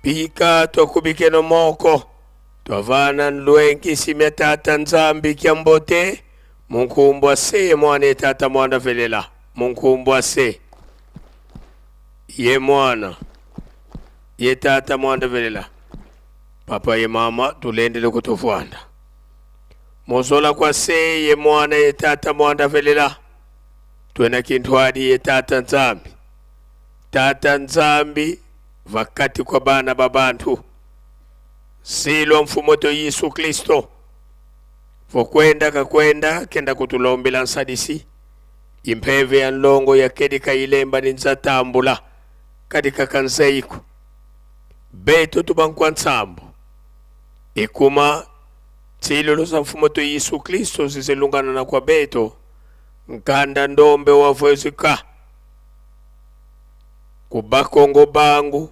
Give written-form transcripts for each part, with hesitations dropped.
Pika tokubike no moko. Twavana nluenki simya tata nzambi kiambote. Munkumbwa se mwana tata mwana velela. Munkumbwa se. Ye mwana. Ye tata mwana velela. Papa ye mama tulendele kutufwanda. Mozola kwa se ye mwana ye tata mwana velela. Tuena kintwadi ye tata nzambi. Tata nzambi vakati kwa bana babantu. Silo mfumoto Yesu Kristo. Fokwenda kakwenda kenda kutulombela nsadisi. Impeve ya nlongo ya kedika ilemba ninzatambula. Kadika kanzeiku. Beto tubankwa nsambo. Ikuma tsilo za mfumoto Yesu Kristo zizelungana na kwa beto. Nkanda ndombe wavwezika. Kubakongo bangu.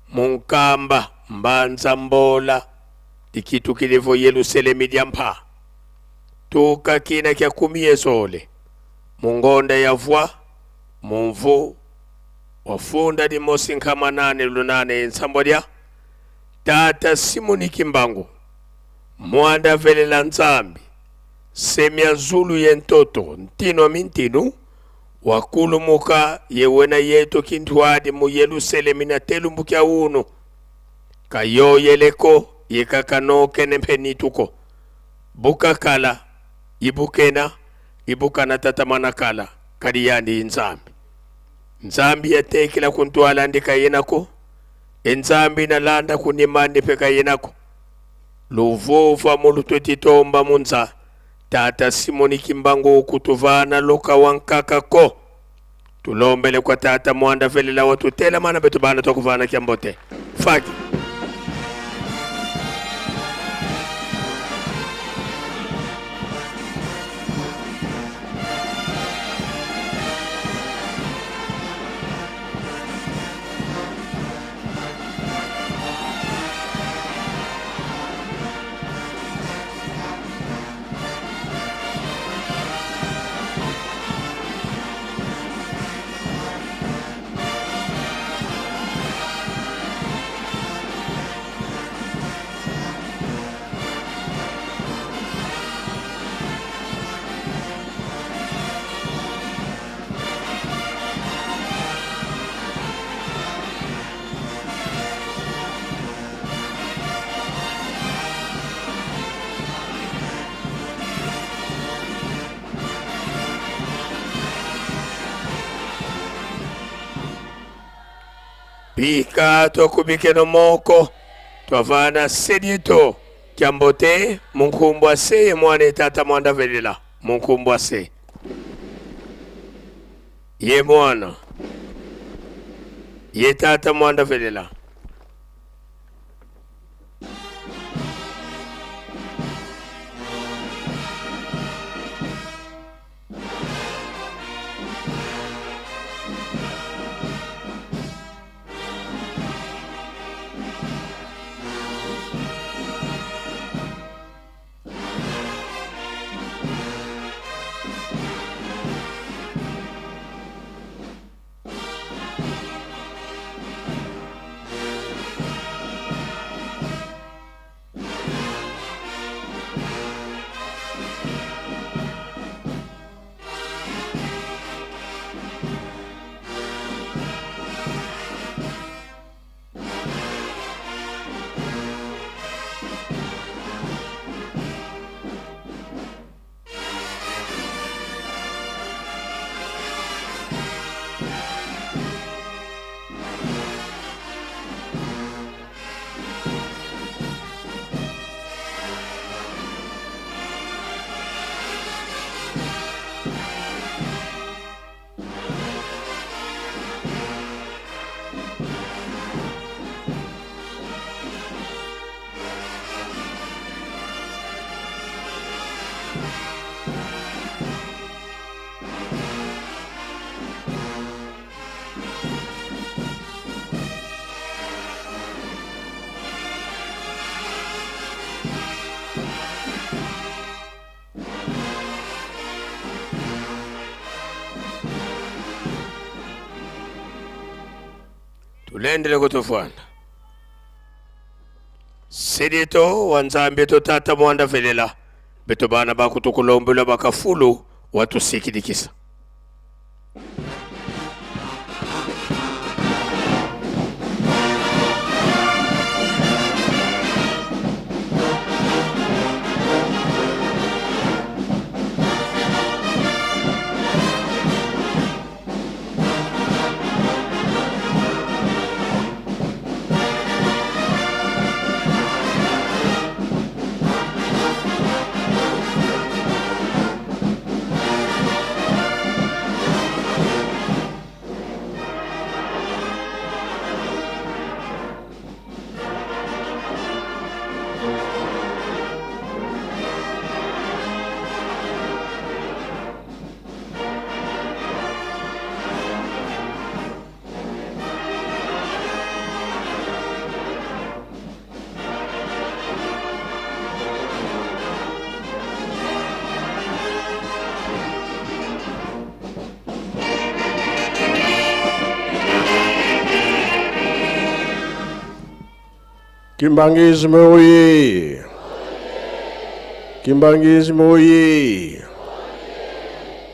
Munkamba mbanza mbola. Dikitu kilevo Yerusalemi diampa. Tuka kina kia kumie zole. Mungonda ya vwa. Munvu. Wafunda di mosi nkama nane lunane nsambodia. Tata Simoni Kimbangu. Mwanda velela nzambi. Semia zulu yentoto. Ntino mintinu. Wakulu muka yewena yeto kintuadi mu Yerusalemi na telu mbukia unu. Kayo yeleko yekakano kene penituko. Buka kala. Ibukena. Ibukana tatamana kala. Kadiyandi nzambi. Nzambi ya tekila kuntuala ndika yenako. Nzambi na landa kunimandi peka yenako. Luvuva mulutwetitomba munza. Tata Simoni Kimbangu kutuvana loka wankakako. Tulombele kwa tata mwanda velela watu tela mana betubana tokuvana kiambote. Faki. Pika tokubike no moko. Twavana sedito. Kiambote. Munkumbwa se mwane tata mwanda velela. Munkumbwa se. Ye mwana. Ye tata mwanda velela. tulendele kutofwana sidito wanzambe to tata mwanda velela beto bana bakutukulombela bakafulu watusikidikisa Kimbangisme oye! Kimbangisme oye!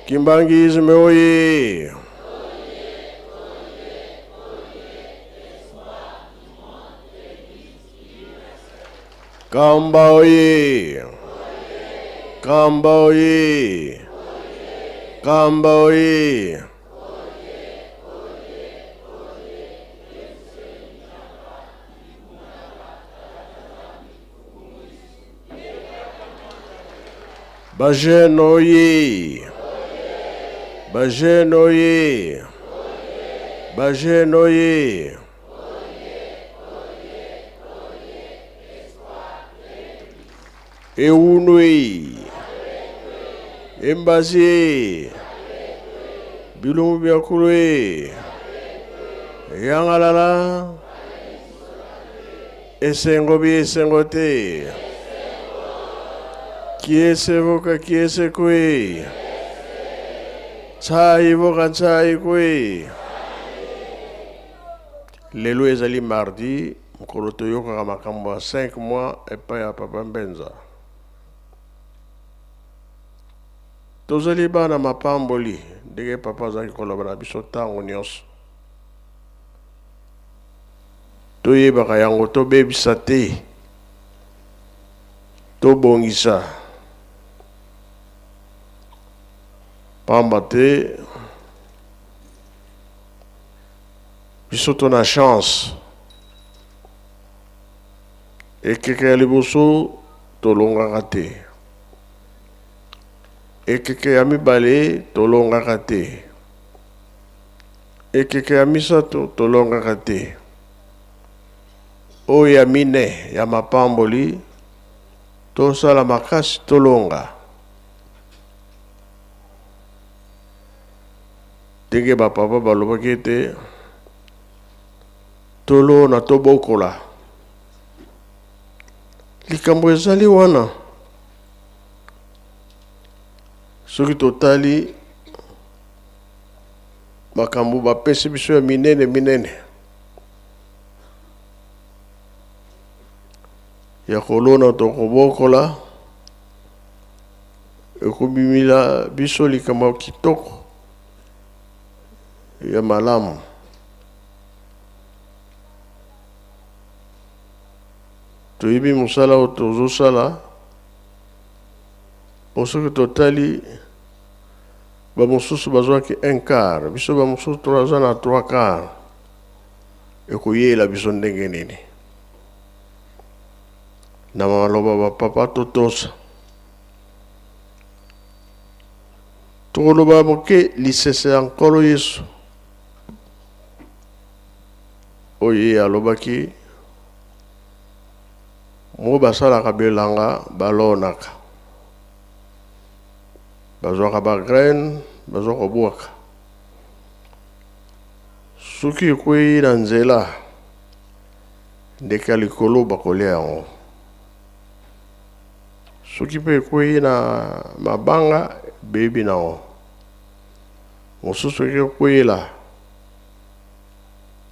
Kimbangisme oye! Kamba oye! Kamba oye! Kamba oye! Bajeno oye! Bajeno oye! Bajeno oye! Eunui! Embasie! Bilumbu biakulwe! Yangalala! Esengo bi esengo te! Kiese voka kiese kwe. Chai voka chai kwe. Lelo ezali mardi, mkolo toyoka makambo 5 mois epai ya Papa Mbenza. Tozali bana mapamboli, ndenge papa azali koloba na biso ntango nyonso. Toyebaka yango tobebisa te. Tobongisa. Pamba te biso tona chance ekeke ya liboso tolongaka te ekeke ya mibale tolongaka te ekeke ya misato tolongaka te oyo ya mine ya mapamboli tosala makasi tolonga ndenge bapapa balobaki ete tolona tobokola likambo ezali wana soki totali makambo bapesi biso ya minene ya kolona tokobokola ekobimila biso likambo kitoko ya malamu toyebi mosala oyo tozosala po soki totali bamosusu bazwaki 1/4 biso bamosusu toza na 3/4 ekoyela biso ndenge nini na maloba bapapa totosa tokoloba moke lisese ya nkolo Yesu oye alobaki mo basalaka bilanga balonaka bazwaka bagraine bazwaka bwaka soki ekwei na nzela ndeka likolo bakolia yango soki mpe ekwei na mabanga bebi nango mosusu ekwela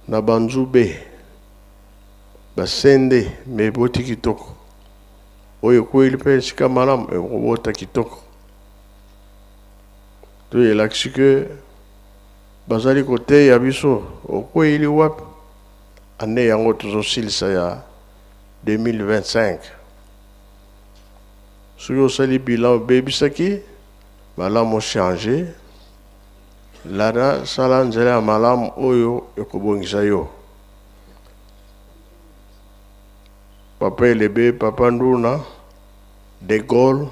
na banzube basende me boti kitoko oyo kweli pe sika malamu ekobota kitoko toyelakisi ke bazali koteya biso okweli wapi ane yango tozosilisa ya 2025 soki osali bilan obebisaki malamu change lana sala nzela ya malamu oyo ekobongisa yo Papa Elebe, Papa Nduna, De Gaulle,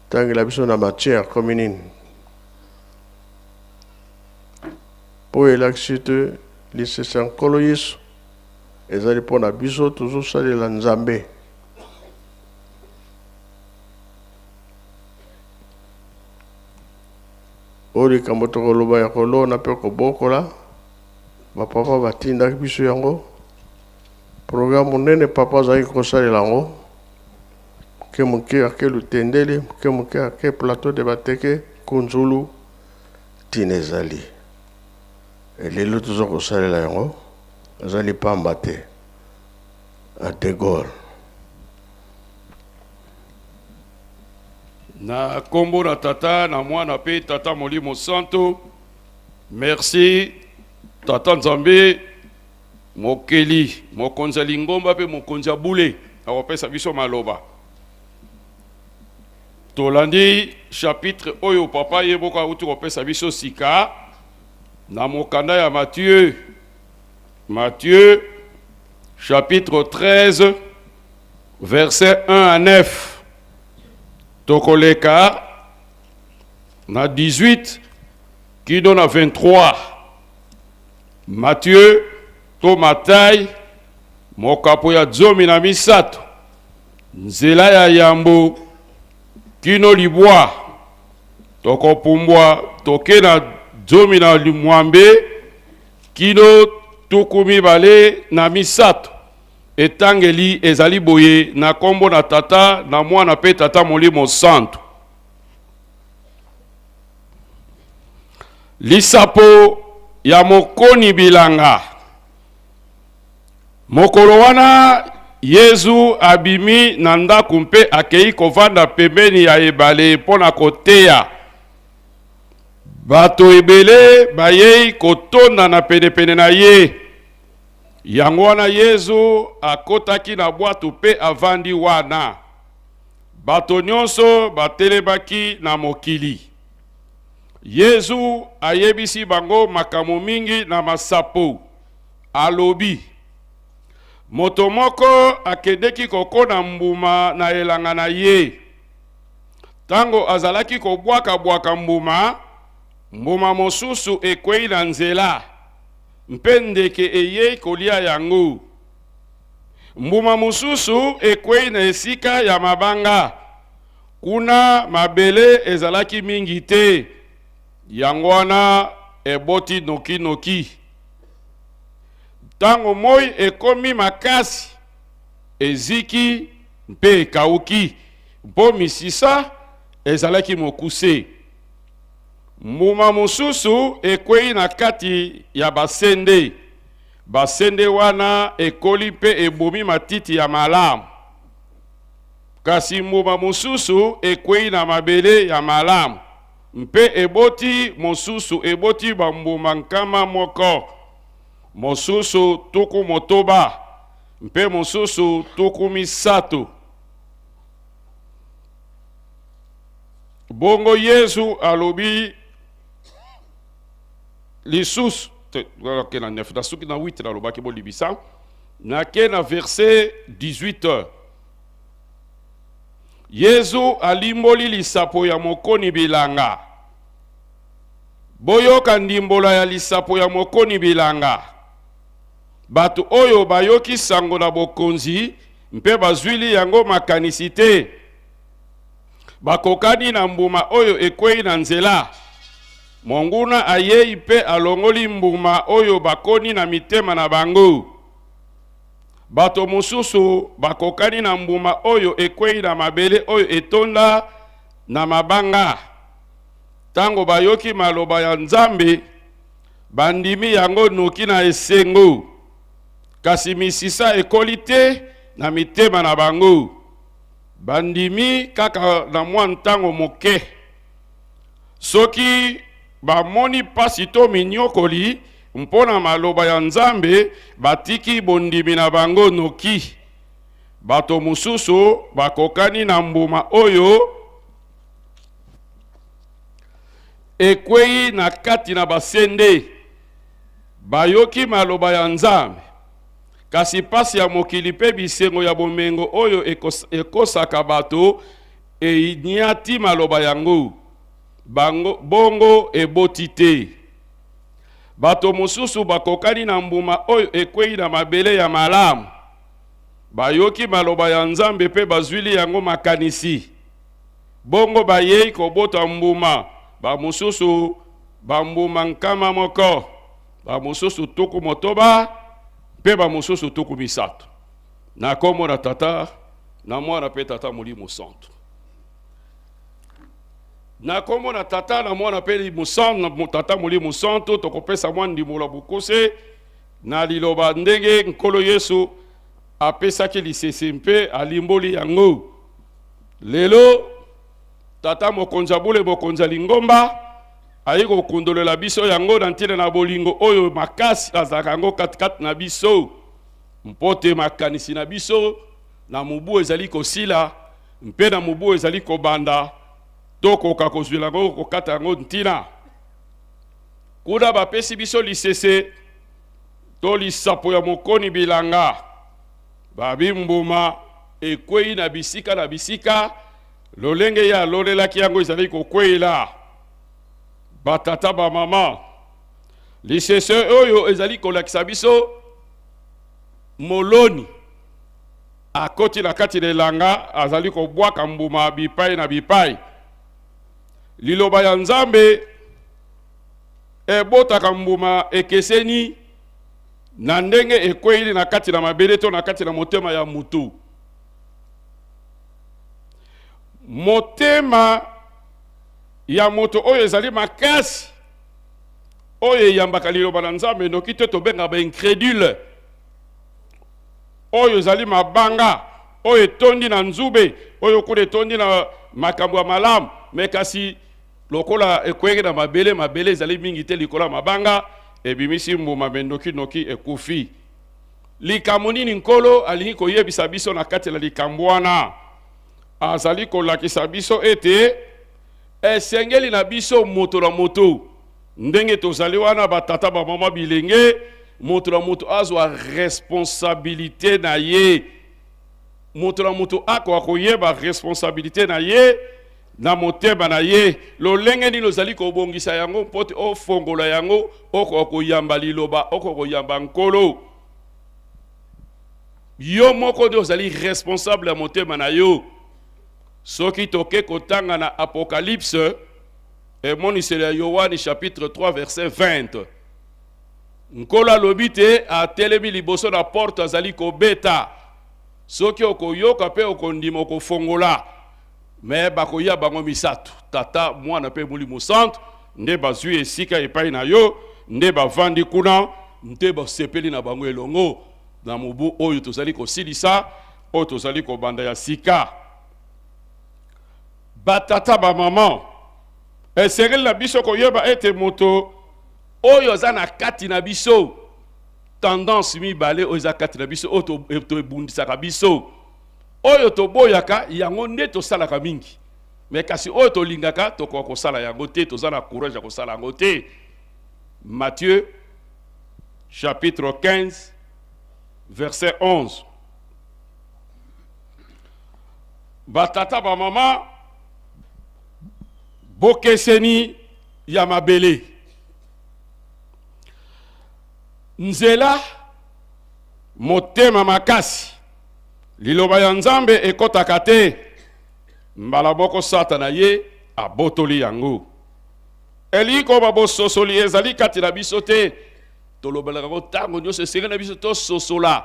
tant que la personne a matière commune. Pour l'élaxite, lycée Saint-Coloïs, ils allaient pour la biso, toujours ça de la Nzambé. Ori kamotoko loba ya kolo na pe ko bokola, ba papa batinda biso yango. Programme nene papa zaki kosalela ngo ke muke ake lutendeli ke muke ake plateau de bateke kunzulu tinezali elelo tuzo kosalela yango azali pamba te a De Gaulle na kombo na tata na mwana pe tata Molimo Santo. Merci tata Nzambe mokeli mokonza lingomba pe mokonza bule akopesa biso maloba tolandi chapitre oyo papa yeboka uti kopesa biso sika na mokanda ya Matthieu chapitre 13 verset 1 à 9 tokoleka na 18 qui donne à 23 Matthieu to Matai mokapo ya 17 nzela ya yambo kino libwa tokopumbwa toke na 17 kino tukumi bale na misato etangeli ezali boye na kombo na tata na mwana pe tata Molimo Santo. Lisapo ya mokoni bilanga mokolo wana Yesu abimi na ndaku mpe akei kovanda pembeni ya ebale pona koteya bato ebele bayei kotonda na penepene na ye. Yango wana Yesu akotaki na bwato pe avandi wana bato nyonso batelebaki na mokili. Yesu ayebisi bango makambo mingi na masapo alobi moto moko akedeki kokona mbuma na elanga na ye. Tango azalaki kobwaka mbuma mosusu ekwei na nzela mpe ndeke eyei kolia yango. Mbuma mosusu ekwei na esika ya mabanga kuna mabele ezalaki mingi te yango wana eboti noki. Tango moi ekomi makasi eziki mpe kauki mpo misisa ezalaki mokuse. Mbuma mosusu ekwei na kati ya basende wana ekoli mpe ebomi matiti ya malamu. Kasi mbuma mosusu ekwei na mabele ya malamu mpe eboti mosusu eboti bambuma nkama moko, mosusu tuku motoba mpe mosusu tuku misato. Bongo Yesu alobi lisusu na 9 da suki na 8 na lobaki bo libisa na ke na verset 18. Yesu alimboli lisapo ya mokoni bilanga. Boyoka ndimbola ya lisapo ya mokoni bilanga. Batu oyo bayoki sango na bokonzi mpe bazwili yango makanisite. Bakokani na mbuma oyo ekwei na nzela. Monguna ayei mpe alongoli mbuma oyo bakoni na mitema na bango. Bato mosusu bakokani na mbuma oyo ekwei na mabele oyo etonda na mabanga. Tango bayoki maloba ya Nzambe bandimi yango noki na esengo kasi misisa ekoli te na mitema na bango bandimi kaka na mwa ntango moke soki bamoni pasi to minyokoli mpona maloba ya Nzambe batiki bondimi na bango noki bato mususu bakokani na mbuma oyo ekwei na kati na basende bayoki maloba ya Nzambe kasi pasi ya mokili pe bisengo ya bomengo oyo ekosaka bato enyati maloba yango bongo eboti te bato mosusu bakokani na mbuma oyo ekwei na mabele ya malamu bayoki maloba ya Nzambe pe bazwili yango makanisi bongo bayei kobota mbuma bamosusu bambuma nkama moko bamosusu tuku motoba pe bamosusu tuku misato na kombo na tata na mwana pe tata Molimo Santo na kombo na tata na mwana pe na tata Molimo Santo tokopesa mwana ndimola bukose na liloba ndenge nkolo Yesu apesaki lisese mpe alimboli yango lelo tata mokonza bule mokonza lingomba ayi kokundolela biso yango na ntina na bolingo oyo makasi azalaka yango katikati na biso mpote makanisi na biso na mubu ezali kosila mpe na mubu ezali kobanda tokoka kozwila yango kokata yango ntina kuna bapesi biso lisese to lisapo ya mokoni bilanga babimbuma ekwei na bisika lolenge ya lolelaki yango ezali kokwela batata ba mama lisese oyo ezali kolakisa biso moloni akoti na kati lelanga azali kobwaka mbuma bipai na bipai liloba ya Nzambe ebotaka mbuma ekeseni na ndenge ekweli na kati na mabele to na kati na motema ya mutu motema ya moto oyo ezali makasi oyo eyambaka liloba na Nzambe noki te tobenga ba incrédule oyo ezali mabanga oyo etondi na nzube oyo kuna etondi na makambo ya malamu me kasi lokola ekwenge na mabele ezali mingi te likola mabanga ebimisi mbuma noki ekufi likambo nini nkolo alingi koyebisa biso na kati na likambo wana azali kolakisa biso ete esengeli na biso moto na moto ndenge tozali wana batata ba mama bilenge moto na moto azwa responsabilité na ye moto na moto akoyeba responsabilité na ye na motema na ye lolenge nini ozali kobongisa yango mpote ofongola yango okoyamba liloba okoyamba nkolo yo moko nde ozali responsable ya motema na yo soki toke kotanga na Apocalypse emoniseli ya Yohani chapitre 3 verset 20 nkolo alobi te atelemi liboso na porte azali kobeta soki okoyoka pe okondima okofongola me bakoya bango misato tata mwana pe Molimo Santo nde bazwi esika epai na yo nde bavandi kuna nde basepeli na bango elongo na mubu oyo tozali kosilisa oyo tozali kobanda ya sika batata ba mama esengeli na biso koyeba ete moto oyo aza na kati na biso tendance mibale oyo eza kati na biso oyo tobundisaka biso oyo toboyaka yango nde tosalaka mingi me kasi oyo tolingaka tokoka kosala yango te toza na courage ya kosala yango te Matthieu chapitre 15 verset 11 batata ba mama bokeseni ya mabele nzela motema makasi liloba ya Nzambe ekotaka te mbala moko Satana ye abotoli yango eliko babososoli ezali kati na biso te tolobelaka ko tango nyonso esengeli na biso tososola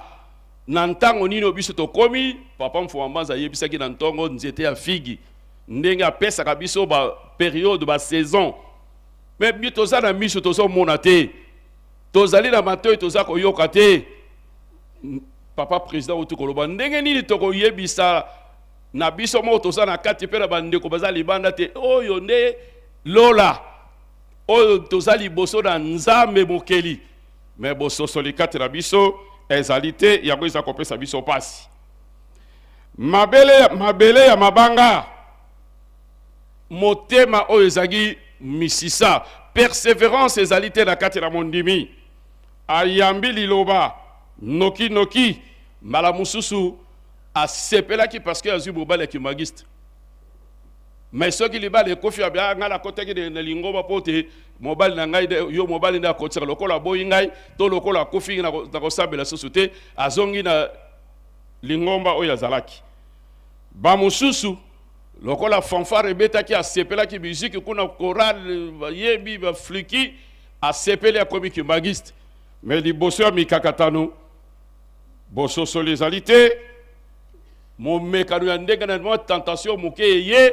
na ntango nini biso tokomi papa mfuma mbanza yebisaki na ntongo nzete ya figi ndenge apesaka biso ba période ba saison mais bi toza na miso tozomona te tozali na matoi toza koyoka te papa président otu koloba ndenge nini tokoyebisa na biso moko toza na kati mpe na bandeko baza libanda te oyo nde lola oyo toza liboso na nzambe mokeli me bososoli kati na biso ezali te yango eza kopesa biso pasi mabele ya mabanga motema oyo ezali misisa persévérance ezali te na kati na mondimi ayambi liloba noki mbala mosusu asepelaki parce que azwi mobali ya kimagiste mais soki libala ekofi abia ngai nakotaki na lingomba mpo te mobali na ngai yo mobali nde akotisaka lokola aboyi ngai to lokola akofi nakosambela susu te azongi na lingomba oyo azalaki bamosusu lokola fanfare ebetaki asepelaki muziki kuna chorale bayebi bafliki asepeli akomi kimagiste mais liboso ya mikakatano bososoli ezali te momekano ya ndenge na mwa tentation moke eye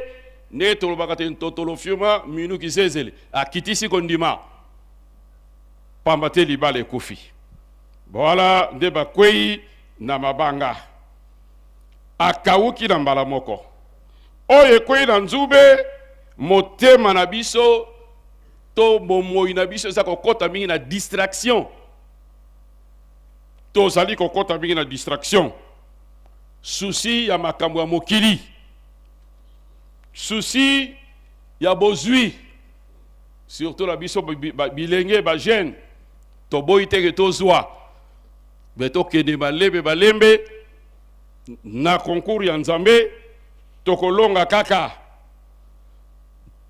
nde tolobaka te ntotolofiuma minuki zezele akitisi kondima pamba te libala ekufi boala nde bakwei na mabanga akawuki na mbala moko oyo ekwei na nzube motema na biso to bomoi na biso eza kokota mingi na distraction tozali kokota mingi na distraction souci ya makambo ya mokili souci ya bozwi surtout na biso bilenge bagene toboyi teke tozwa me tokende balembe na concours ya nzambe tokolonga kaka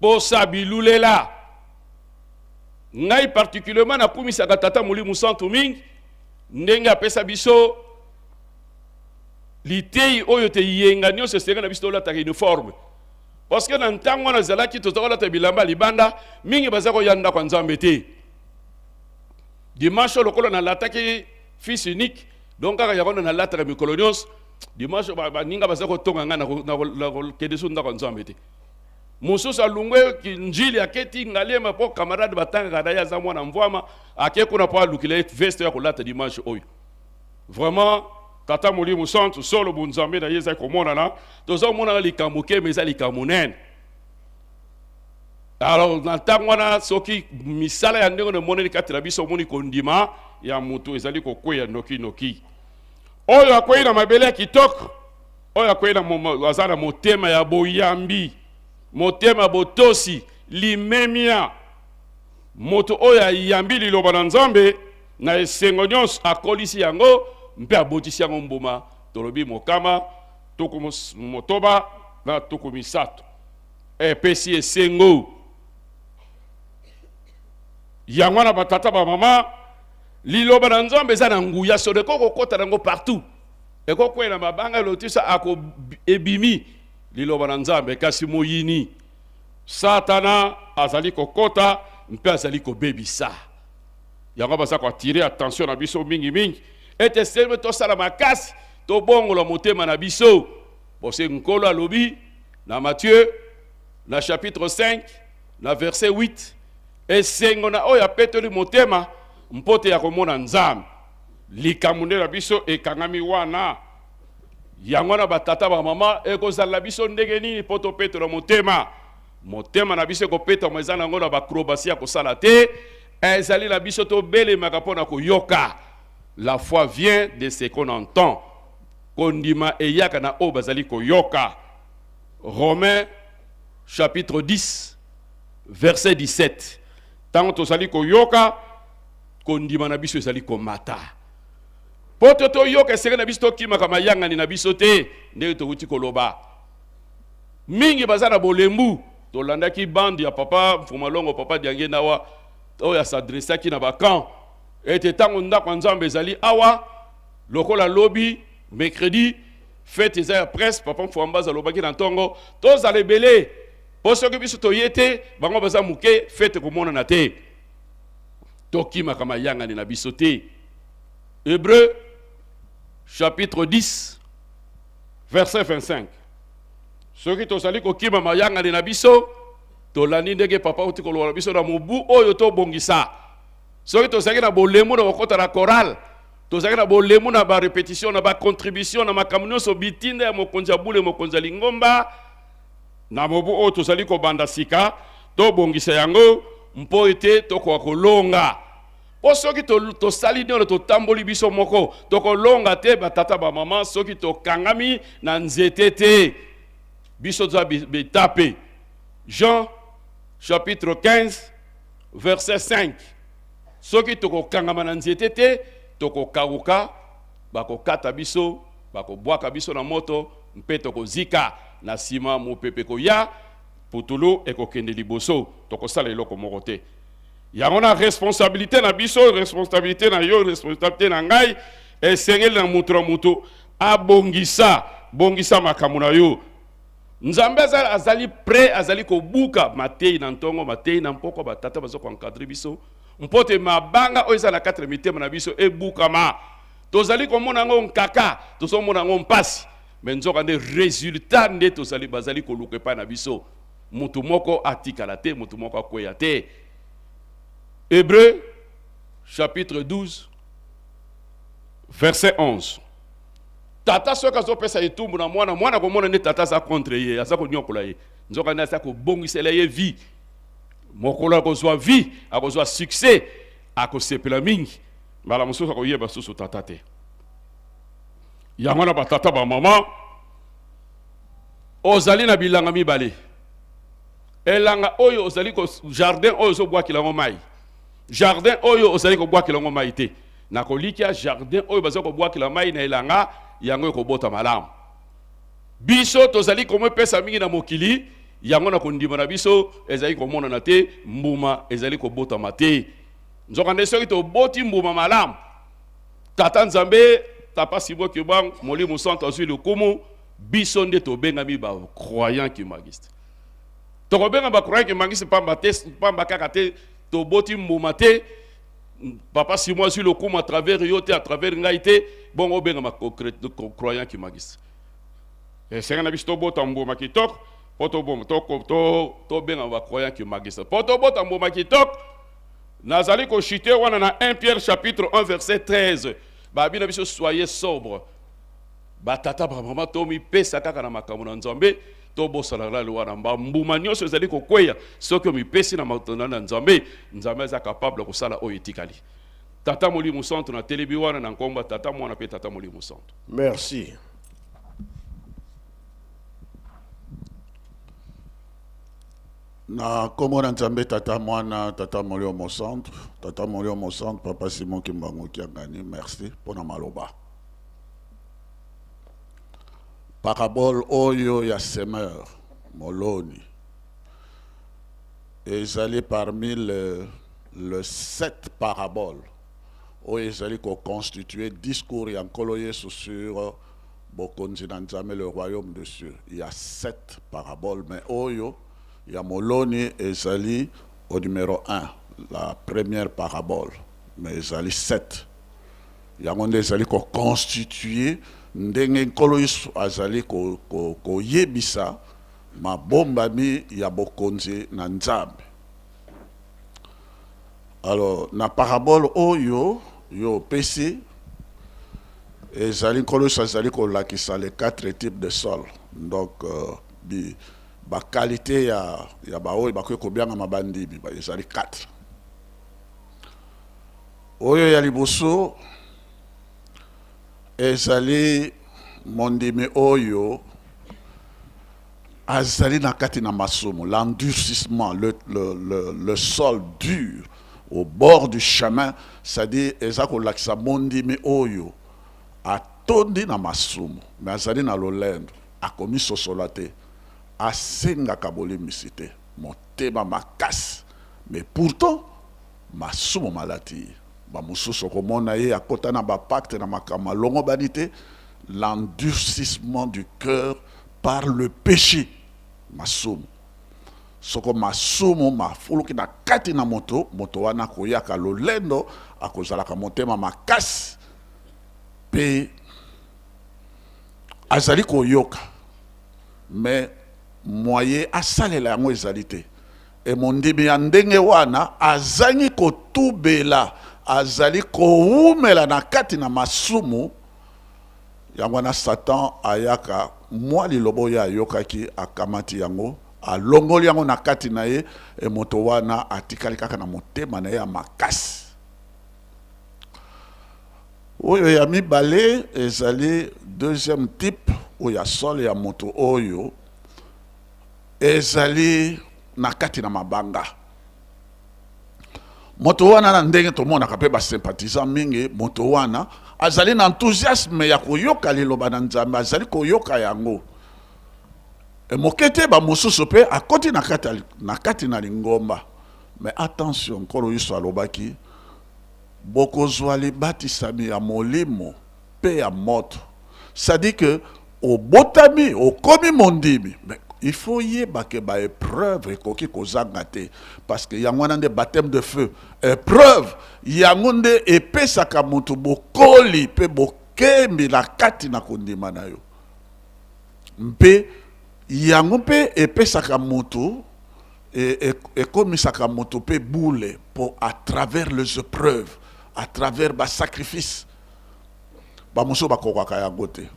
posa bilulela ngai particulièrement nakumisaka tata Molimo Santu mingi ndenge apesa biso litei oyo te yenga nyonso esenga na biso tolataka uniforme parce que na ntango wana ezalaki tozakolata bilamba libanda mingi baza koyanda kwa nzambe te dimanche lokola nalataki fils unique donc kaka yango nalataka mikolo nyonso dimanche baninga baza kotonga ngai nakokende so ndako nzambe te mosusu alungwe njili aketi ngaliema mpo camarade batangaka na ye aza mwana mvwama ake kuna mpo alukila veste ya kolata dimanche oyo vraiment tata Molimo Santu solo bunzambe na ye ezali komonana toza komonana likambo ke me eza likambo nene alors na ntango wana soki misala ya ndenge emonani kati na biso omoni kondima ya motu ezali kokweya noki oyo akwei na mabele ya kitoko oyo akwei na aza na motema ya boyambi motema botosi limemia moto oyo ayambi liloba na nzambe na esengo nyonso akolisi yango mpe abotisi yango mbuma tolobi mokama tuku motoba na tuku misato epesi esengo yango wana batata bamama liloba na nzambe eza na nguya so ekokokota nango partout ekokwela mabanga lotisa ako ebimi liloba na nzambe kasi moyini satana azali kokota mpe azali kobebisa yango baza koatire attention na biso mingi ete selme tosala makasi tobongola motema na biso bose nkolo alobi na Matthieu na chapitre 5 na verset 8 esengo na oyo apetoli motema mpote ya komona nzambe likambo nde na biso ekangami wana yango na batata bamama ekozala biso ndenge nini mpo topetola motema na biso ekopetama eza nango na bakrobasi ya kosala te ezali na biso tobelemaka mpo na koyoka. La foi vient de ce qu'on entend. Kondima eyaka na o bazali koyoka. Romains chapitre 10 verset 17. Tango tozali koyoka kondima na biso ezali komata. Poto to yoka esenge na biso tokima kama yangani na biso te ndenge tokuti koloba. Mingi bazana bolembu tolandaki bandi ya papa Mfumalongo papa Diange nawa oya s'adressaki na bakan ete tango ndako nzambe ezali awa lokola lobi mercredi fête eza ya presse papa Mfuambaza lobaki na ntongo tozala ebele po soki biso toyete bango baza muke fête komona na te tokima kama yangani na biso te. Hébreux chapitre 10 verset 25. Soki tozali kokima mayangani na biso tolandi ndenge papa uti koloba biso na mobu oyo to bongisa soki tozalaki na bolemu na kokota na chorale, tozalaki na bolemu na ba répétition na ba contribution na makambo nyonso bitinda ya mokonzi ya bule mokonzi ya lingomba na mobu oyo tozali kobanda sika tobongisa yango mpo ete tokoka kolonga. Po soki tosali niono totamboli biso moko tokolonga te batata bamama soki tokangami na nzete te biso toza betape. Jean chapitre 15 verset 5. Soki tokokangama na nzete te tokokawuka bakokata biso bakobwaka biso na moto mpe tokozika na sima mopepe koya putulu ekokende liboso tokosala eloko moko te. Yango na responsabilité na biso, responsabilité na yo, responsabilité na ngai, esengeli na mutu na mutu bongisa makambo na yo. Nzambe azali prêt, azali kobuka matei na ntongo, matei na mpoko batata bazo ko encadrer biso. Mpote mabanga oyo ezala 4 mitema na biso ebukama. Tozali komona ngo nkaka, tozomona ngo mpasi. Mais nzoka nde résultat nde tozali bazali koluka pa na biso. Mutu moko atikala te, mutu moko akweya te. Hébreux, chapitre 12, verset 11. Tata soka zo pesa etumbu na mwana komona ne tata za contre ye, aza ko nyokola ye. Nzoka na sa ko bongisela ye vie. Mokolo akozwa vie, akozwa succès, akosepela mingi. Mbala mususu akoyeba susu tata te. Yango na batata ba mama ozali na bilanga mibale. Elanga oyo ozali ko jardin oyo zo bwakila ngo mai. Jardin oyo ozali ko bwakila ngo mai te. Na kolikia jardin oyo bazo ko bwakila mai na elanga yango ko bota malamu. Biso tozali ko pesa mingi na mokili yango na kondima na biso ezali ko mona na te mbuma ezali ko bota mate. Nzoka ndeso to boti mbuma malamu. Tata Nzambe tapa sibo kibang moli musanto azui lukumu biso nde to benga mi ba croyant ki magiste. To benga ba croyant ki magiste pamba kaka te to boti mbuma te papa si moi sur le coup à travers yote à travers ngaité bon o benga ma croyant qui magis et c'est un abisto botambo makitok poto bom to benga ma croyant qui magis poto botambo makitok nazali ko chité wana na 1 Pierre chapitre 1 verset 13 ba bina biso soyez sobre ba tata ba mama to mi pesa kaka na makambo na Nzambe to bosala la loi na mbuma nyonso ezali kokweya soki omipesi na matona na Nzambe Nzambe za capable kosala oyo etikali. Tata Molimo Santo na telebi wana na nkomba tata mwana pe tata Molimo Santo. Merci. Na komona Nzambe tata mwana tata Molimo Santo, tata Molimo Santo papa Simon Kimbangu Kiangani, merci pour na maloba. Parabole oyo ya semeur moloni ezali parmi le 7 paraboles oyo ezali ko constituer discours ya nkolo Yesu sur bokonzi na Nzambe le royaume de Dieu. Il y a 7 paraboles mais oyo ya moloni ezali au numéro 1 la première parabole mais ezali 7 yango nde ezali ko constituer ndenge nkolo Yesu azali ko yebisa mabombami ya bokonzi na Nzambe. Alors na parabole oyo yo pesi ezali nkolo Yesu azali ko lakisa les 4 types de sol. Donc ba qualité ya baoyo bakoki kobianga mabandimi ba ezali 4. Oyo ya liboso ezali mondimi oyo azali na kati na masumu, l'endurcissement, le sol dur au bord du chemin, c'est-à-dire ezako lakisa mondimi oyo atondi na masumu mais azali na lolendo akomi sosolate asenga kabolimisi te motema makasi mais pourtant masumu malati ba mususu komona ye akota na ba pacte na makama longo banité l'endurcissement du cœur par le péché masumu soko masumu mafuluki na kati na moto wana koyaka lolendo akozalaka motema makasi pe azali koyoka mais moyen asalela yango ezali te e mondimi ya ndenge wana azangi kotubela azali koumela na kati na masumu yango wana Satan ayaka mwa lilobo ya ayokaki akamati yango alongoli yango na kati na ye e moto wana atikali kaka na motema na ye ya makasi. Oyo ya mibale ezali deuxième type oyo ya sol ya moto oyo ezali na kati na mabanga. Moto wana na ndenge tomonaka mpe basympathisant mingi, moto wana azali na enthousiasme ya koyoka liloba na Nzambe, azali koyoka yango. E mokete ba mosusu mpe akoti na kati na lingomba. Mais attention, nkolo Yesu alobaki bokozwa libatisami ya molimo pe ya moto. Ça dit que au botami, au komi mondimi, mais il faut yeba ke ba épreuve koki kozanga te parce que yango nande baptême de feu. Épreuve yango nde epesaka moto bokoli pe bokembi na kati na kondima na yo. Mpe yango mpe epesaka moto ekomisaka moto pe boule pour à travers les épreuves, à travers ba sacrifice. Ba moso bakokaka yango te.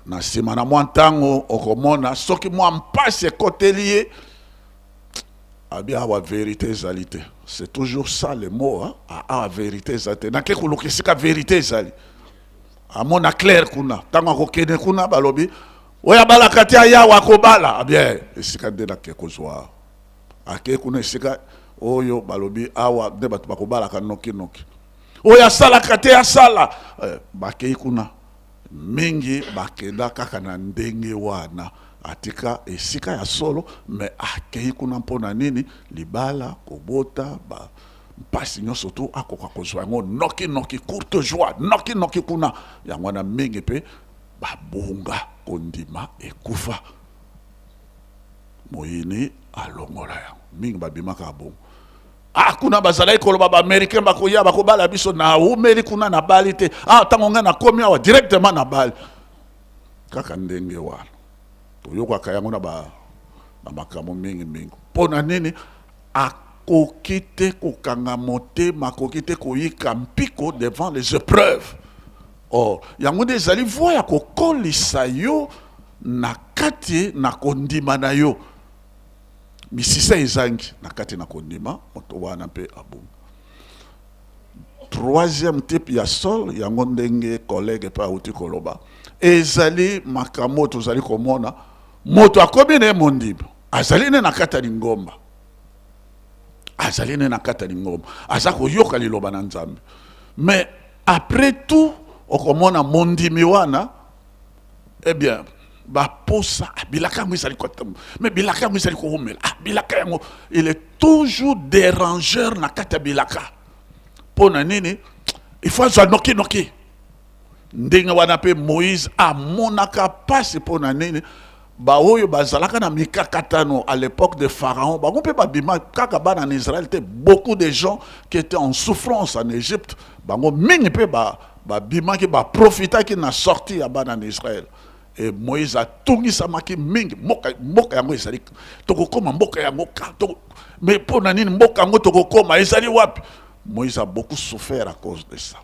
Na sima na mwa ntango okomona soki mwa mpasi ekoteli ye abia awa vérité ezali te. C'est toujours ça le mot, hein? Awa vérité ezali te. Nake koluka esika vérité ezali amona clair kuna ntango akokende kuna balobi oya balaka te ayawa akobala abia esika nde nake kozwa ake kuna esika oyo balobi awa nde bato bakobalaka noki oyo asalaka te asala bakei kuna mingi bakenda kaka na ndenge wana atika esika ya solo me akei kuna mpona nini libala kobota ba mpasi nyonso tu akoka kozwa yango noki courte joie noki kuna yango na mingi pe babunga kondima ekufa moyini alongola yango mingi babimaka bongo kuna bazalaki koloba ba américain bakoya bakobala biso na umeli kuna na bali te tango nga na komi awa directement na bali kaka ndenge wana toyokaka yango na makambo mingi mpona nini akoki te kokanga motema akoki te koyika mpiko devant les épreuves. Or yango nde ezali voi ya kokolisa yo na kati na kondima na yo misisa ezangi na kati na kondima moto wana mpe abu. Troisième type ya sol yango ndenge collègue pa uti koloba ezali makambo tozali komona moto akomi na mondima azali ne na kati ya lingomba aza koyoka liloba na Nzambe mais après tout okomona mondimi wana eh bien baposa bilaka yango ezali kotamu mais bilaka yango ezali koumela bilaka yango il est toujours dérangeur na kati ya bilaka mpona nini il faut azwa noki ndenge wana mpe Moïse amonaka pasi mpona nini baoyo bazalaka na mikakatano à l'époque de Pharaon bango mpe babima kaka bana en Israël te beaucoup de gens qui étaient en souffrance en Égypte bango mingi mpe babimaki baprofitaki na sortie ya bana en Israël. Et Moïse a tungisamaki mingi mboka yango ezali tokokoma mboka yango mais mpona nini mboka yango tokokoma ezali wapi. Moïse a beaucoup souffert à cause de ça.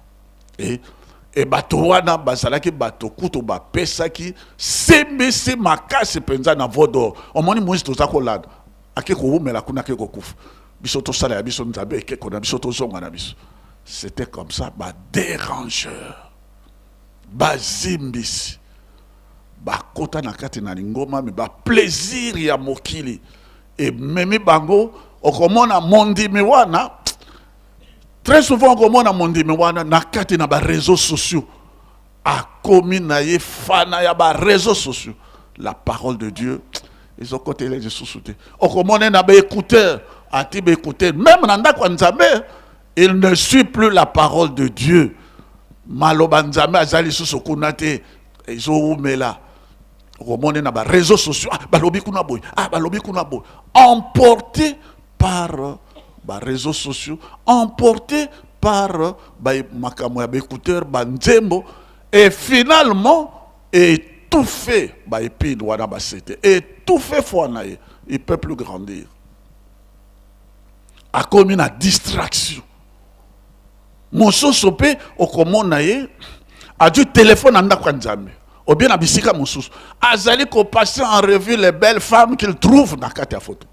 Et bato wana bazalaki bato kuto bapesaki sembese makasi penza na vodo omoni Moïse toza kolanda ake koumela kuna ake kokufa biso tosala ya biso Nzambe ekeko na biso tozonga na biso. C'était comme ça ba dérangeur bazimbisi bakota na kati na lingoma me ba plaisir ya mokili et memi bango okomona mondimi wana très souvent okomona mondimi wana na kati na ba réseaux sociaux akomi na ye fana ya ba réseaux sociaux la parole de Dieu ils ont côté les sous-soutés okomona na ba écouteur ati ba écouteur même na ndako Nzambe il ne suit plus la parole de Dieu maloba Nzambe azali susu kuna te ezoumela okomona na ba réseaux sociaux balobi kuna boy emporté par ba réseaux sociaux emporté par ba makambo ya écouteur ba nzembo et finalement étouffé ba épine wana ba c'était étouffé fona ye il ne peut plus grandir. A commis une distraction. Mon sosopé, au comment a du téléphone en Nzambe. Ou bien à bisika mon sous. Azali ko passer en revue les belles femmes qu'il trouve dans la photo.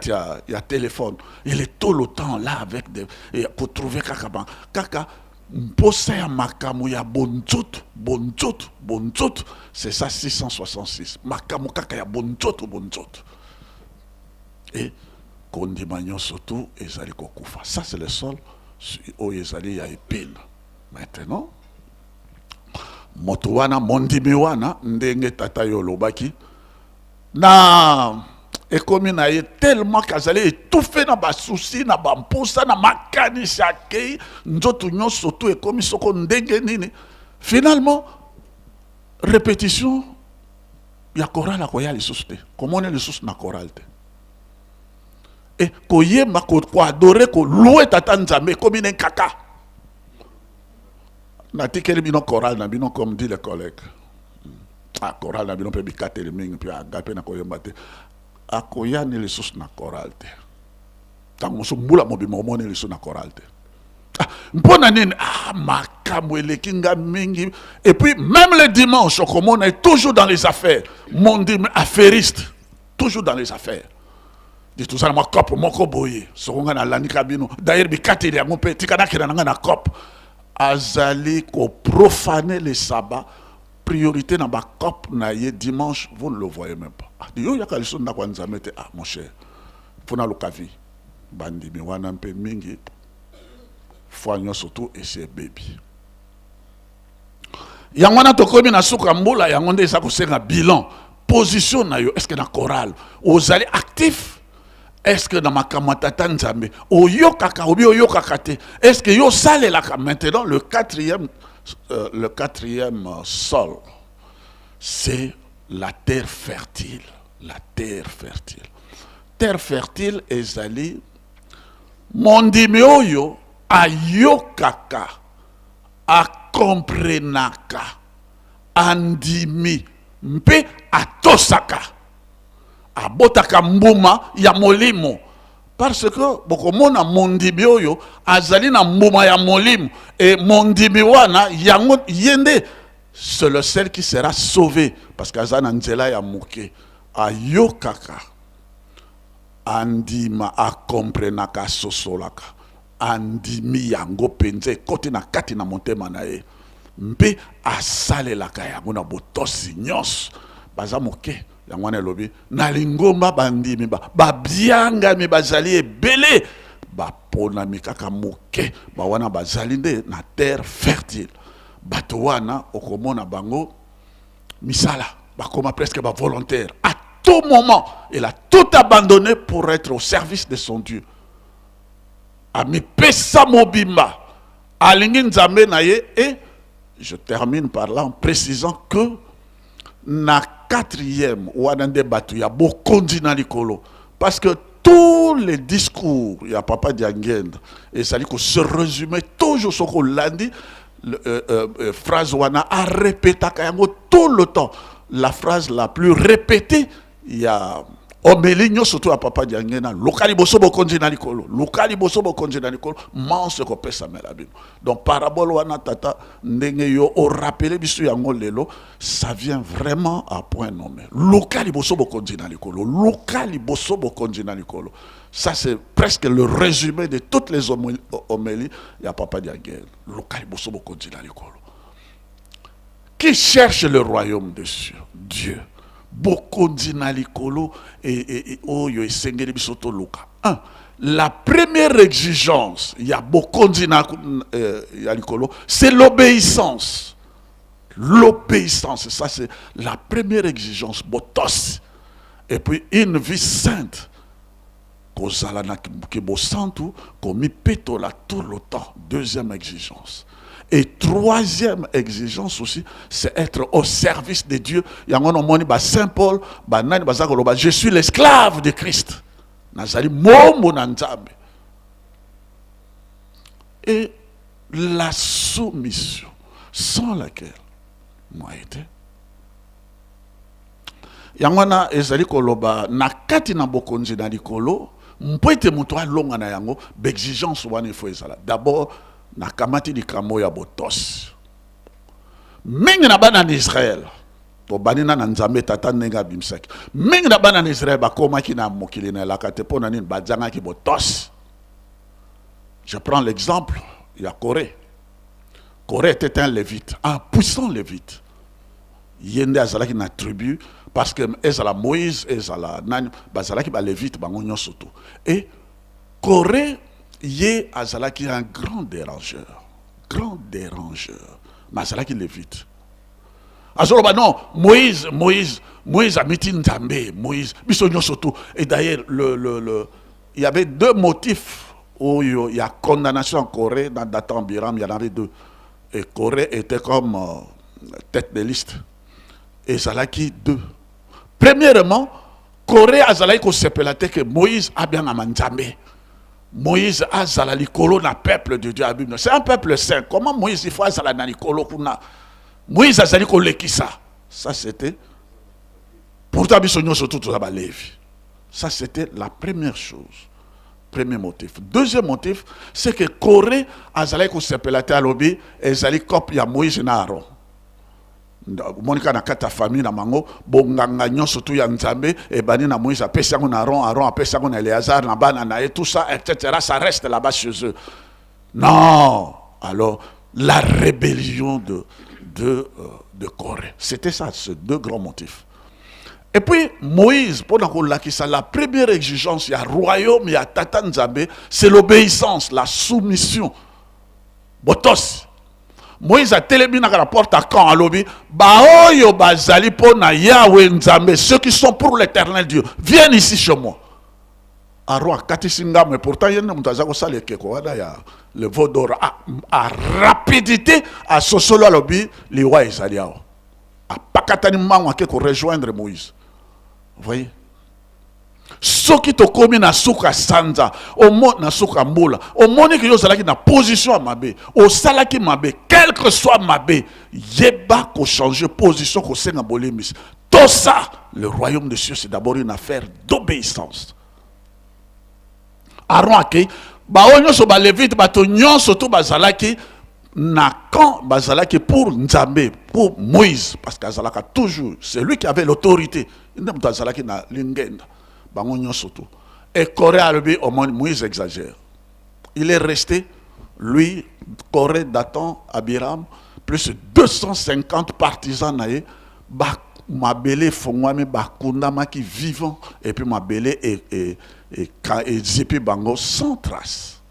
Ya téléphone. Il est tout le temps là avec des pour trouver kaka. Kaka mposa ya makamu ya bonzoto. C'est ça 666. Makamu kaka ya bonzoto. Et kondimagnon surtout ezali kokufa. Ça c'est le sol où ezali ya épine. Maintenant moto wana mondimi wana ndenge tata yo lobaki na ekomi na ye tellement kazali étouffé na ba souci na ba mposa na makanisi akei nzoto nyonso tu ekomi soko ndenge nini finalement répétition ya chorale akoya lisusu te komona lisusu na chorale te et koyemba ko adorer ko louer tata Nzambe ekomi na kaka natikeli bino chorale na bino comme dit les collègues. Ah chorale na bino pe bikate le mingi pe agape na koyemba te. Akoya ne le sus na chorale te. Tango so mbula mobima omone le sus na chorale te. Mpona nini makambo elekinga mingi et puis même le dimanche on est toujours dans les affaires. Mon dit affairiste, toujours dans les affaires. Dit tout ça ma cop moko boye. Sokonga na landika bino. D'ailleurs bikate ya ngompe tikana kira na cop. Azali ko profaner le sabbat, priorité dans ma cop na ye dimanche, vous ne le voyez même pas. Yo ya kaliso na kwa Nzambe te mon cher. Fona lokavi. Bandi mi wana mpe mingi. Foignon surtout et c'est baby. Yangwana tokomi na suka mbula yangonde sa ko senga bilan. Position na yo est-ce que na chorale ozali actif? Est-ce que dans ma kamatata Nzambe oyo kaka obi oyo kakate est-ce que yo sale la maintenant le quatrième sol c'est la terre fertile terre fertile ezali mondimi oyo ayokaka akomprenaka andimi mpe atosaka abotaka mbuma ya molimo parce que bokomona mondimi oyo azali na mbuma ya molimo et mondimi wana yango yende c'est le seul qui sera sauvé parce que azana nzela ya moke ayokaka andima akomprenaka sosolaka andimi yango penze kote na kati na motema na ye mpe asalelaka yango na botosi nyonso baza moke yangwana lobi na lingomba bandimi ba bianga mi bazali ebele ba pona mikaka moke ba wana bazali nde na terre fertile bato wana okomona bango misala bakoma presque ba volontaire à tout moment il a tout abandonné pour être au service de son Dieu ami pesa mobimba alingi Nzambe na ye. Et je termine par là en précisant que na quatrième wadande batu ya bokondi na likolo parce que tous les discours ya papa Diangenda et ça dit que se résumer toujours ce qu'on l'a dit phrase wana a répété tout le temps la phrase la plus répétée il y a omelinyo surtout à papa Diangena lokali boso bokonzi na likolo manse ko pesa melabino donc parabole wana tata ndenge yo o rappeler bisu yango lelo ça vient vraiment à point nommé lokali boso bokonzi na likolo ça c'est presque le résumé de toutes les homélies il y a papa Diangena lokali boso bokonzi na likolo qui cherche le royaume de Dieu bokondi na likolo et oyo esengeli bisoto luka. La première exigence ya bokondi na ya likolo c'est l'obéissance. L'obéissance, ça c'est la première exigence botos. Et puis une vie sainte kozala na kibosantu komi petola tout le temps. Deuxième exigence. Et troisième exigence aussi, c'est être au service de Dieu. Saint Paul, je suis l'esclave de Christ. Et la soumission, sans laquelle, moi, Yangwana ezali koloba na kati na bokonzi na likolo mpoete muto alonga na yango exigence wana il faut ezala. D'abord na kamati likamo ya botos. Mingi na bana na Israël to banina na Nzambe tata nenga bimsaki. Mingi na bana na Israël bakoma ki na mokili na lakate pona nini badzanga ki botos. Je prends l'exemple, il y a Corée. Corée était un lévite, un puissant lévite. Yende azalaki na tribu parce que ezala Moïse ezala nani bazalaki ba lévite bango nyonso to. Et Corée yé azalaki un grand dérangeur. Grand dérangeur. Mais azalaki lévite. Azoloba non, Moïse a miti Nzambe, Moïse biso nyonso to. Et d'ailleurs il y avait deux motifs où il y a condamnation en Corée dans Dathan Biram, il y en avait deux. Et Corée était comme tête de liste. Et Zalaki deux. Premièrement, Corée a Zalaki ko sepelate que Moïse a bien amanzambe. Moïse a Zalali kolo na peuple de Dieu. C'est un peuple saint. Comment Moïse il faut Zalali kolo kuna? Moïse a Zalali ko lekisa. Ça c'était. Pourtant bisonyo surtout tout ça Lévi. Ça c'était la première chose. Premier motif. Deuxième motif, c'est que Corée a Zalaki ko sepelate à lobby et Zali cop ya Moïse na Aaron. Monika na kata famille na mango bonganga nyonso tu ya Nzambe et bani na Moïse apesa ngo na Aaron apesa ngo na Éléazar na bana na et tout ça etc. ça reste là-bas chez eux. Non, alors la rébellion de Corée, c'était ça, ces deux grands motifs. Et puis Moïse pendant qu'on l'a qui ça la première exigence il y a royaume il y a tata Nzambe, c'est l'obéissance, la soumission. Botos Moïse a téléminé à la porte à Caen à l'obé. Baoyo bazali pona Yahweh Nzambe, ceux qui sont pour l'éternel Dieu, viennent ici chez moi. Aro katisinga, mais pourtant il y a un ça le veau d'or à rapidité à ce solo à l'obé, les rois Isaliao. À pakatani mangwa qui rejoindre Moïse. Vous voyez? Soki to komi na suka sanza omo na suka mbola omoni que yo salaki na position mabe o salaki mabe quel que soit mabe yeba ko changer position ko senga bolemis tout ça le royaume de Dieu c'est d'abord une affaire d'obéissance. Aaron akei ba onyo so ba levite ba to nyonso to bazalaki na quand bazalaki pour Nzambe pour Moïse parce qu'azalaka toujours c'est lui qui avait l'autorité ndem bazalaki na lingenda. Et Corée Moïse exagère. Il est resté, lui, Corée, Dathan, Abiram, plus de 250 partisans naïe, Mabélé, Fongwame, Bakundama qui vivant, et puis Mabélé et Zipi Bango sans trace.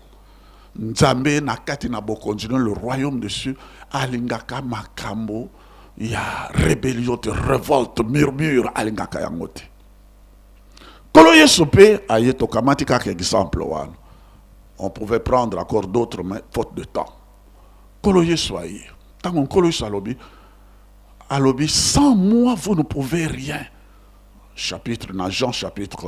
Nzambe Nakati Nabo continue le royaume dessus, Alingaka Makambo, il y a rébellion, révolte, murmure, Alingaka Yangote. Koloye Soupé a été kamatika exemple. On pouvait prendre encore d'autres, mais faute de temps. Koloye Soye. Tant qu'on Koloye Salobi, à l'obi, sans moi, vous ne pouvez rien. Chapitre, Jean, chapitre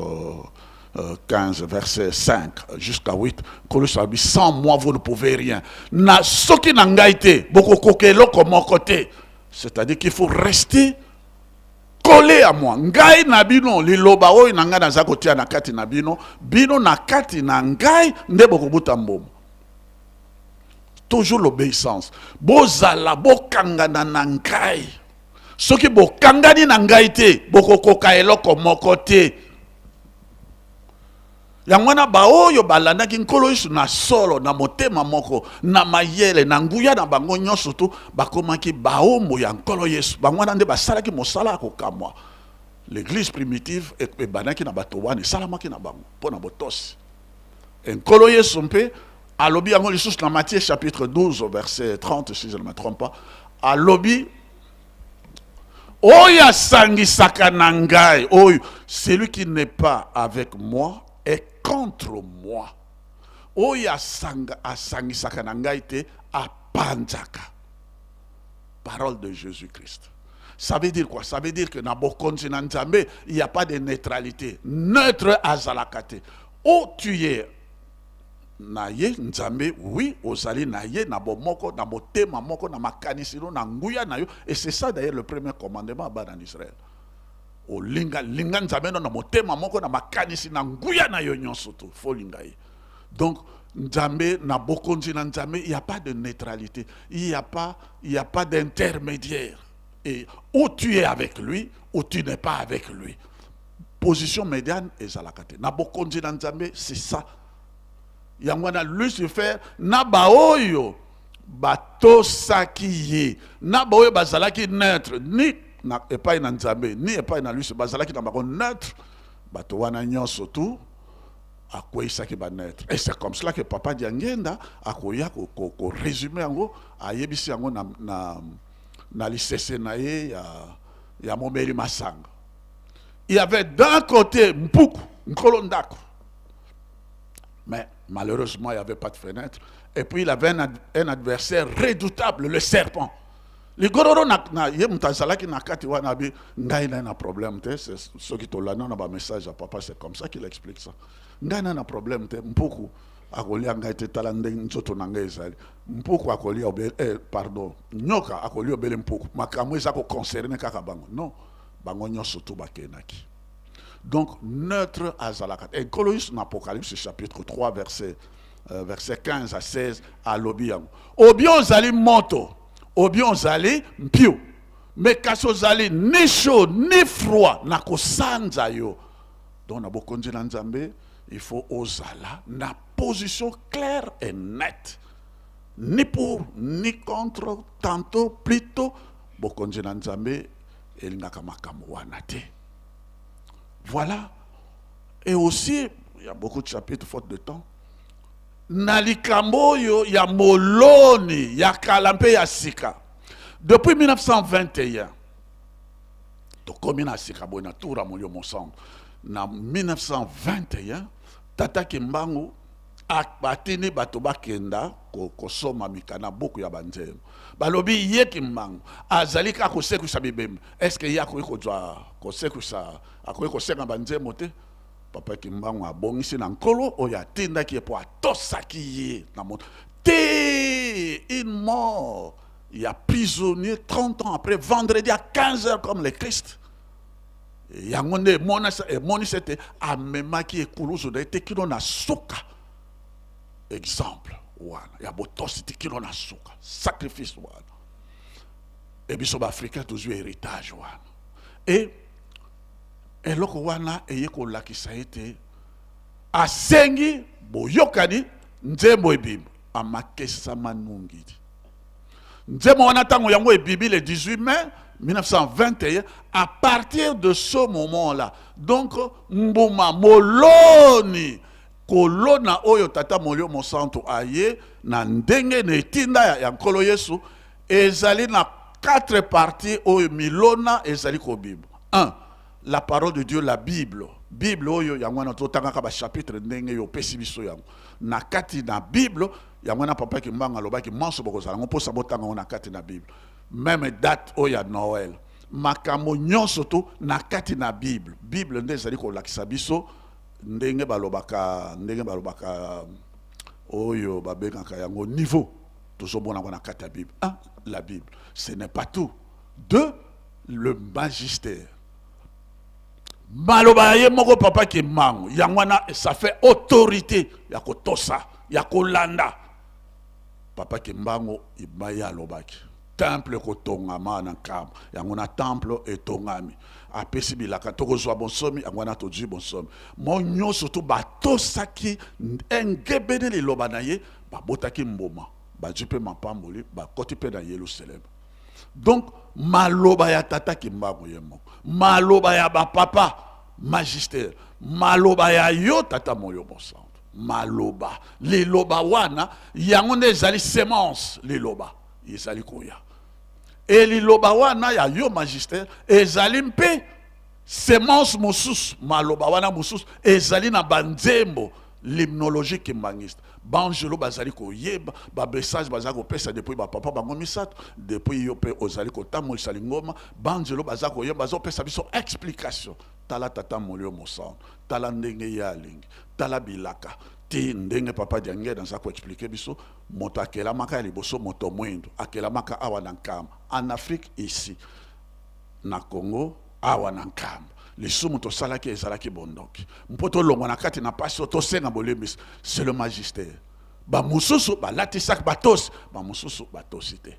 15, verset 5 jusqu'à 8. Koloye Salobi, sans moi, vous ne pouvez rien. Na soki nangaite, boko kokelo comme côté. C'est-à-dire qu'il faut rester collé à moi. Ngai na bino liloba oyo nanga na zakotia na kati na bino bino na kati na ngai ndebo kobuta mbom. Toujours l'obéissance. Bozala bokangana na ngai. Soki bokangani na ngai te bokokoka eloko moko te. Yangwana baoyo balanda ki nkolo Yesu na solo na motema moko na mayele na nguya na bango nyonso tu bakomaki baomo ya nkolo Yesu bangwana nde basalaki mosala kokamwa. L'église primitive et banaki na bato wana salamaki na bango pona botosi. Nkolo Yesu mpe alobi yango lisusu na Matthieu chapitre 12 verset 30 si je ne me trompe pas. Alobi oya sangisaka na ngai oyo celui qui n'est pas avec moi est contre moi. Oya sanga asangisaka na ngai te apanzaka. Parole de Jésus-Christ. Ça veut dire quoi? Ça veut dire que dans Bokonzi na Nzambe, il n'y a pas de neutralité. Neutre azalakate. Où tu es naye Nzambe, oui, ozali naye na bomoko, na motema moko, na makanisino, na nguya na yo. Et c'est ça d'ailleurs le premier commandement en Israël. linga nzambe na motema moko na makanisi na nguya na yo nyonso to fo linga ye. Donc nzambe na bokonzi na nzambe, il y a pas de neutralité, il y a pas d'intermédiaire. Et ou tu es avec lui ou tu n'es pas avec lui. Position médiane ezalakate. Na bokonzi na nzambe, c'est ça. Yangwana Lucifer na baoyo batosaki ye. Na baoyo bazalaki neutre ni na epai na nzambe ni epai na Lucifer, bazalaki na bako neutre. Bato wana nyonso tout akweyisaki ba neutre. Et c'est comme cela que papa Diangenda akoya ko résumer yango ayebisi yango na lisese na ye ya Momeli Masanga. Il y avait d'un côté Mpuku, Nkolondako. Mais malheureusement, il n'y avait pas de fenêtre. Et puis il avait un adversaire redoutable, le serpent. Les gororo na yemutazalaki na kati wana bi ngai na problème te, c'est ce qui tola non na message à papa, c'est comme ça qu'il explique ça. Ngai na problème te, Mpuku akolia ngai te talande nzoto na ngai ezali. Mpuku akolia pardon, nyoka akolia obele Mpuku. Makamwe za ko concerner kaka bango. Non, bango nyonso to bakenaki. Donc neutre azalakat. Et Colosse dans Apocalypse chapitre 3 verset 15 à 16 à l'obiang. Obion zali moto, obion zali mpio. Mais kaso zali ni chaud ni froid na kosanza yo. Donc na bokonzi na nzambe, il faut ozala na position claire et nette. Ni pour ni contre, tantôt plutôt bokonzi na nzambe elingaka makambo wana te. Voilà. Et aussi, il y a beaucoup de chapitres faute de temps. Nalikambo yo ya moloni ya kalampe ya sika. Depuis 1921, to komi na sika bona toura molio mosang. Na 1921, Tata Kimbangu akbatini bato bakenda ko soma mikana boku ya banzemo. Balobi ye Kimbangu azali ka ko sekusa bibem. Est-ce que ya ko kozwa ko sekusa akoki kosenga banzemo te? Papa Kimbangu abongisi na nkolo oyo atindaki ye po atosaki ye na moto te une mort. Il y a prisonnier 30 ans après, vendredi à 15h comme le Christ. Yangonde moni c'était amemaki ekuluzo de te kilo na suka. Exemple wana ya botositi kilo na suka, sacrifice wana. Et biso ba africain toujours héritage wana. Et loko wana eyeko lakisa ete asengi boyokani nzembo ebim amakesa manungi. Nzembo wana tango yango ebibi le 18 mai 1921, à partir de ce moment-là, donc mbuma moloni kolona oyo tata molio mosanto aye na ndenge netinda ya nkolo Yesu ezali na 4 parties oyo milona ezali ko Bible. 1. La parole de Dieu, la Bible. Bible oyo yango na totanga ba chapitre ndenge yo pesi biso yango. Na kati na Bible yango na papa ki mbanga lobaki manso bokozala ngo posa botanga na kati na Bible. Même date oya Noël. Makambo nyonso to na kati na Bible. Bible nde ezali ko lakisa biso ndenge balobaka oyo babengaka yango niveau. Tozomona na kati ya Bible. 1. La Bible. Ce n'est pas tout. 2. Le magistère. Maloba ye moko papa ki mango yangwana ça fait autorité ya kotosa ya kolanda papa ki mbango ibaya lobaki temple kotongama na kam yangona temple etongami apesi bilaka tokozwa bonsomi yangwana toji bonsomi monyo surtout batosaki engebene liloba na ye babotaki mboma bajipe mapamboli bakoti pe na Yerusalem. Donc maloba ya tata ki mbango yemo maloba ya ba papa magistère maloba ya yo tata molio bonsanto maloba les loba wana yango nde ezali semence les loba ezali koya et les loba wana ya yo magistère ezali mpe semence mosusu maloba wana mosusu ezali na banzembo l'hymnologie kimbangiste banjelo bazali koyeba ba message bazali kopesa depuis ba papa bango misato depuis yo pe ozali kotamolisa lingoma banjelo bazali koyeba bazopesa biso explication tala tata molio mosan tala ndenge ya lingi tala bilaka ti ndenge papa Diange dans ça ko expliquer biso moto akela maka ya liboso moto mwindo akela maka awa na nkama en Afrique ici na Congo awa na nkamba Les sumu to salaki ezalaki bondoki. Mpoto longo na kati na paso to senga bolemis. C'est le magistère. Ba mususu ba latisak batos, ba mususu batosité.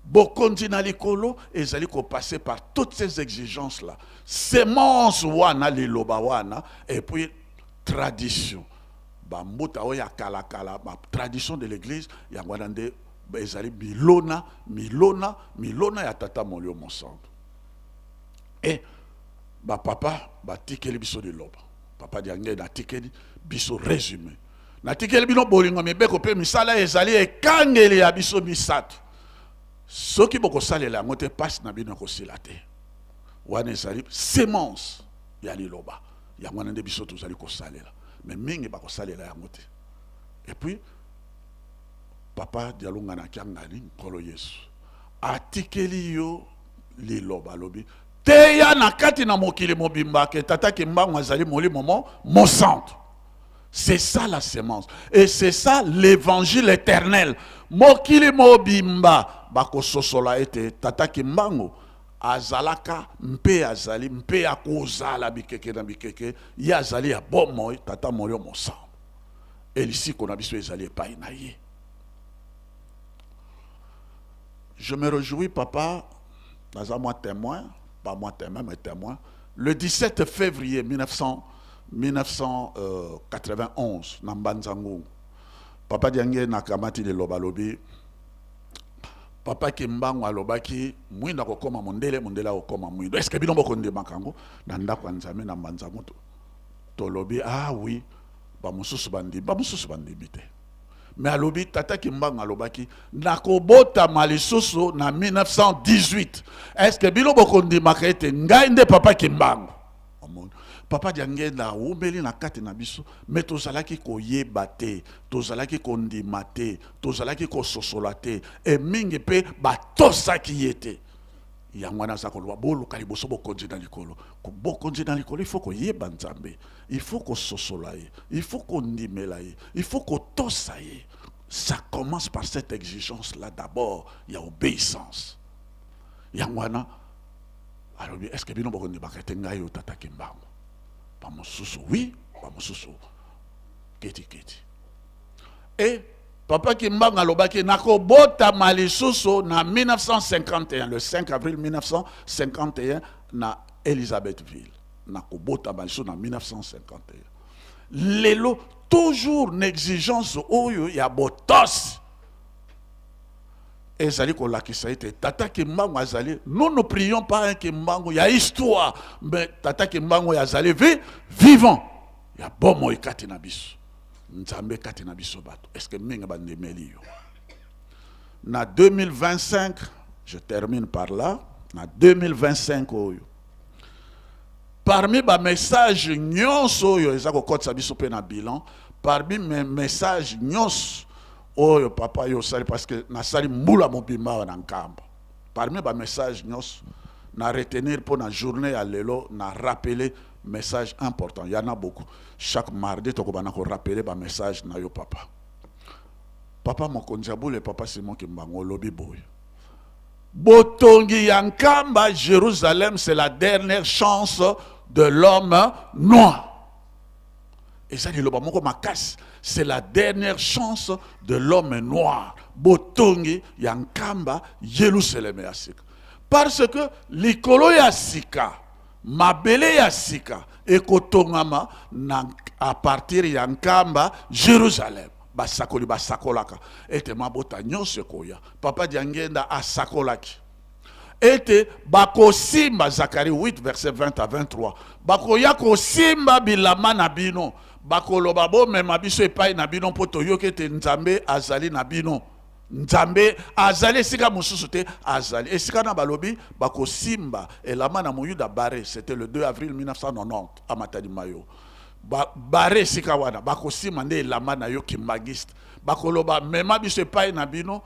Bokondi na likolo ezali ko passer par toutes ces exigences là. Semence wana liloba wana et puis tradition. Ba mbuta oya kala kala ba tradition de l'église ya ngwanande ezali milona ya tata molio monsanto. Et ba papa ba tikeli biso de loba. Papa diange na tikeli biso résumé. Na tikeli bino bolingo mibeko pe misala ezali ekangeli ya biso misato. Soki boko salela yango te passe na bino kosila te. Wana ezali semence ya liloba. Yango nande biso tozali kosalela. Mais mingi bako salela yango te. Et puis papa dialunga na kiangali nkolo Yesu. Atikeli yo liloba lobi. Teya na kati na mokili mobimba ke tata kimbango azali moli momo mon centre. C'est ça la semence. Et c'est ça l'évangile éternel. Mokili mobimba bako sosola ete tata kimbango azalaka mpe azali mpe akozala bikeke na bikeke ya azali ya bomo tata molio mon centre. Et ici qu'on a biso ezali epai na ye. Je me réjouis, papa, dans un mois témoin, pas moi témoin, mais témoin, le 17 février 1991, dans Banzango, papa Diangue Nakamati de Lobalobi, papa Kimbango Alobaki, Mouinda Kokoma Mondele, Mondela Okoma Mouindo. Est-ce que Bilon Bokonde Makango, Nanda Kwanzame, Nambanzango, Tolobi, ah oui, Bamusus Bandi, bite. Mais à l'obi, tata Kimbang à l'obaki, nakobota malisoso na 1918. Est-ce que bilo bokondi makete ngainde papa Kimbang? Papa diange na ubeli na kati na biso, mais tozalaki ko yebate, tozalaki ko ndimate, tozalaki ko sosolate, et mingi pe batosa ki yete. Yangwana sa kolwa bolo kaliboso bokonzi na likolo. Ko bokonzi na likolo, il faut ko yeba nzambe. Il faut qu'on sosolaye, il faut qu'on dimelaye, il faut qu'on tosaye. Ça commence par cette exigence-là d'abord. Il y a obéissance. Yangwana, alors est-ce que bien on va dire yo tata kimbango? Pas mon sousou, oui, pas mon sousou. Keti. Et papa Kimbango alobaki nako bota malisusu na 1951, le 5 avril 1951 na Elisabethville. Nakobota maliso na 1951. Lelo toujours une exigence oyo ya botos. Ezali ko lakisa ete tata Kimbango azali, nous ne prions pas un Kimbango ya histoire, mais tata Kimbango ya azali vivant. Ya bomo ikati na biso. Nzambe kati na biso bato. Est-ce que minga bandemeli yo? Na 2025, je termine par là, na 2025 oyo. Parmi mes messages nyonso oyo ezako kotsa biso pe na bilan, parmi mes messages nyonso oyo papa yo sali parce que na sali mbula mobimba na nkamba. Parmi mes messages nyonso na retenir pour la journée à l'élo, na rappeler message important. Il y en a beaucoup. Chaque mardi, tu vas rappeler un message na yo papa. Papa Mokonjabou, le papa Simon Kimbango, lobby boy. Botongi Yankamba, Jérusalem, c'est la dernière chance de l'homme noir. Et ça dit le bamoko makas, c'est la dernière chance de l'homme noir. Botongi Yankamba, Jérusalem et Asika. Parce que l'ikolo ya sika, mabele ya sika, ekotongama à partir ya Nkamba, Jérusalem. Basakoli basakolaka. Ete mabota nyonso koya. Papa diangenda asakolaki. Ete bakosimba Zacharie 8 verset 20 à 23. Bakoya kosimba bilama na bino. Bakoloba bo mema biso epai na bino poto yokete nzambe azali na bino. Nzambe azali esika mususu te azali esika na balobi bakosimba elama na moyuda bare, c'était le 2 avril 1990 à Matadi Mayo. Bare esika wana bakosimba nde elama na yo kimbangiste bakoloba mema biso epai na bino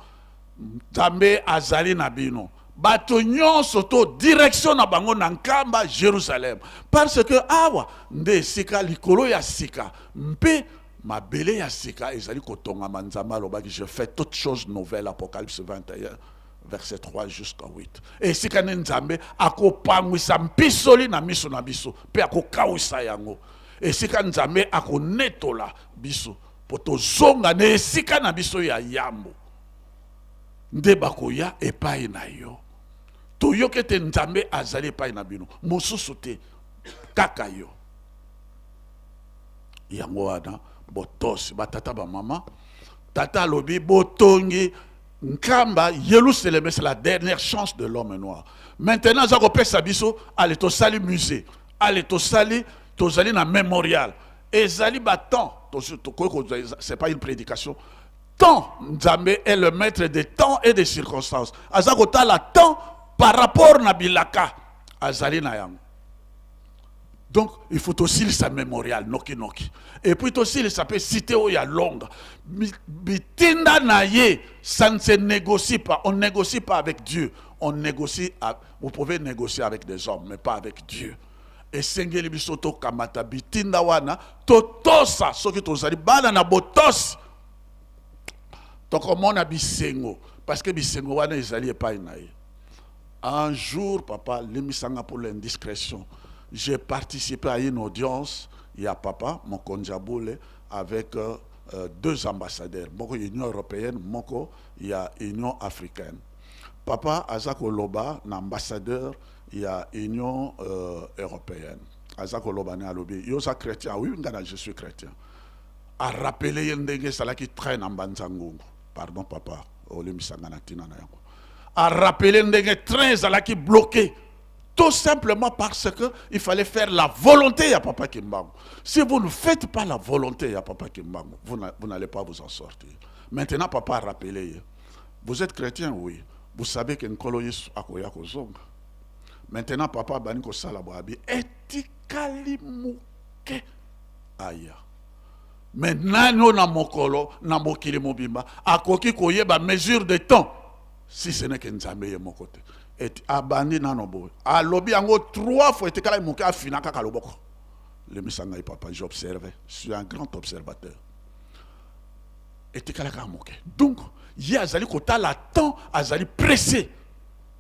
nzambe azali na bino. Bato nyonso to direction na bango na Nkamba Jérusalem parce que awa nde esika likolo ya sika mpe mabele ya sika ezali kotonga manzamba lobaki je fais toutes choses nouvelles. Apocalypse 21 verset 3 jusqu'à 8. Et si quand Nzambe akopangwisa mpisoli na miso na biso, pe akokawisa yango. Et si quand Nzambe akonetola biso, poto zonga ne esika na biso ya yambo. Nde bakoya epai na yo. Toyoke te Nzambe azali epai na bino. Mosusu te kaka yo. Yango wana botosi batata ba mama. Tata lobi botongi nkamba Yerusalem, c'est la dernière chance de l'homme noir. Maintenant za ko pesa biso allez to sali musée, allez to sali na mémorial. Ezali batant, c'est pas une prédication. Temps, Nzambe est le maître des temps et des circonstances. Azakota la temps par rapport na bilaka azali na yango. Donc, il faut aussi sa mémorial, noki noki. Et puis aussi, ça peut citer où il y a longue. Bitinda naye, ça ne se négocie pas. On ne négocie pas avec Dieu. On négocie, vous pouvez négocier avec des hommes, mais pas avec Dieu. Et sengeli bisoto kamata bitinda wana, totosa, soki tozali bana na botos. Donc, on a bisengo. Parce que bisengo wana ezali pas inaye. Un jour, papa, l'émission pour l'indiscrétion. J'ai participé à une audience, il y a papa, mon Konjaboule, avec deux ambassadeurs. Moko Union européenne, Moko, il y a Union africaine. Papa, Azako Loba, l'ambassadeur, il y a Union européenne. Azako Loba, il y a chrétien, oui, je suis chrétien. A rappeler Yendenge Salaki traîne en Banzangungu. Pardon, papa, a rappeler Yendenge train Salaki bloqué. Tout simplement parce qu'il fallait faire la volonté à Papa Kimbangu. Si vous ne faites pas la volonté à Papa Kimbangu, vous n'allez pas vous en sortir. Maintenant, Papa a rappelé, vous êtes chrétien, oui. Vous savez que Nkoloyis akoya kozonga. Maintenant, Papa Baniko Salaboabi, etikali muke aya. Maintenant, nous na mokolo, na mokili mobimba, akoki koyeba mesure de temps, si ce n'est que Nzambe est mon côté. Et abandi nanobo a lobby ango 3 fois et kala moka fina kaka loboko le misanga papa j'observais, je suis un grand observateur et kala ka moke donc ya azali kota la temps azali pressé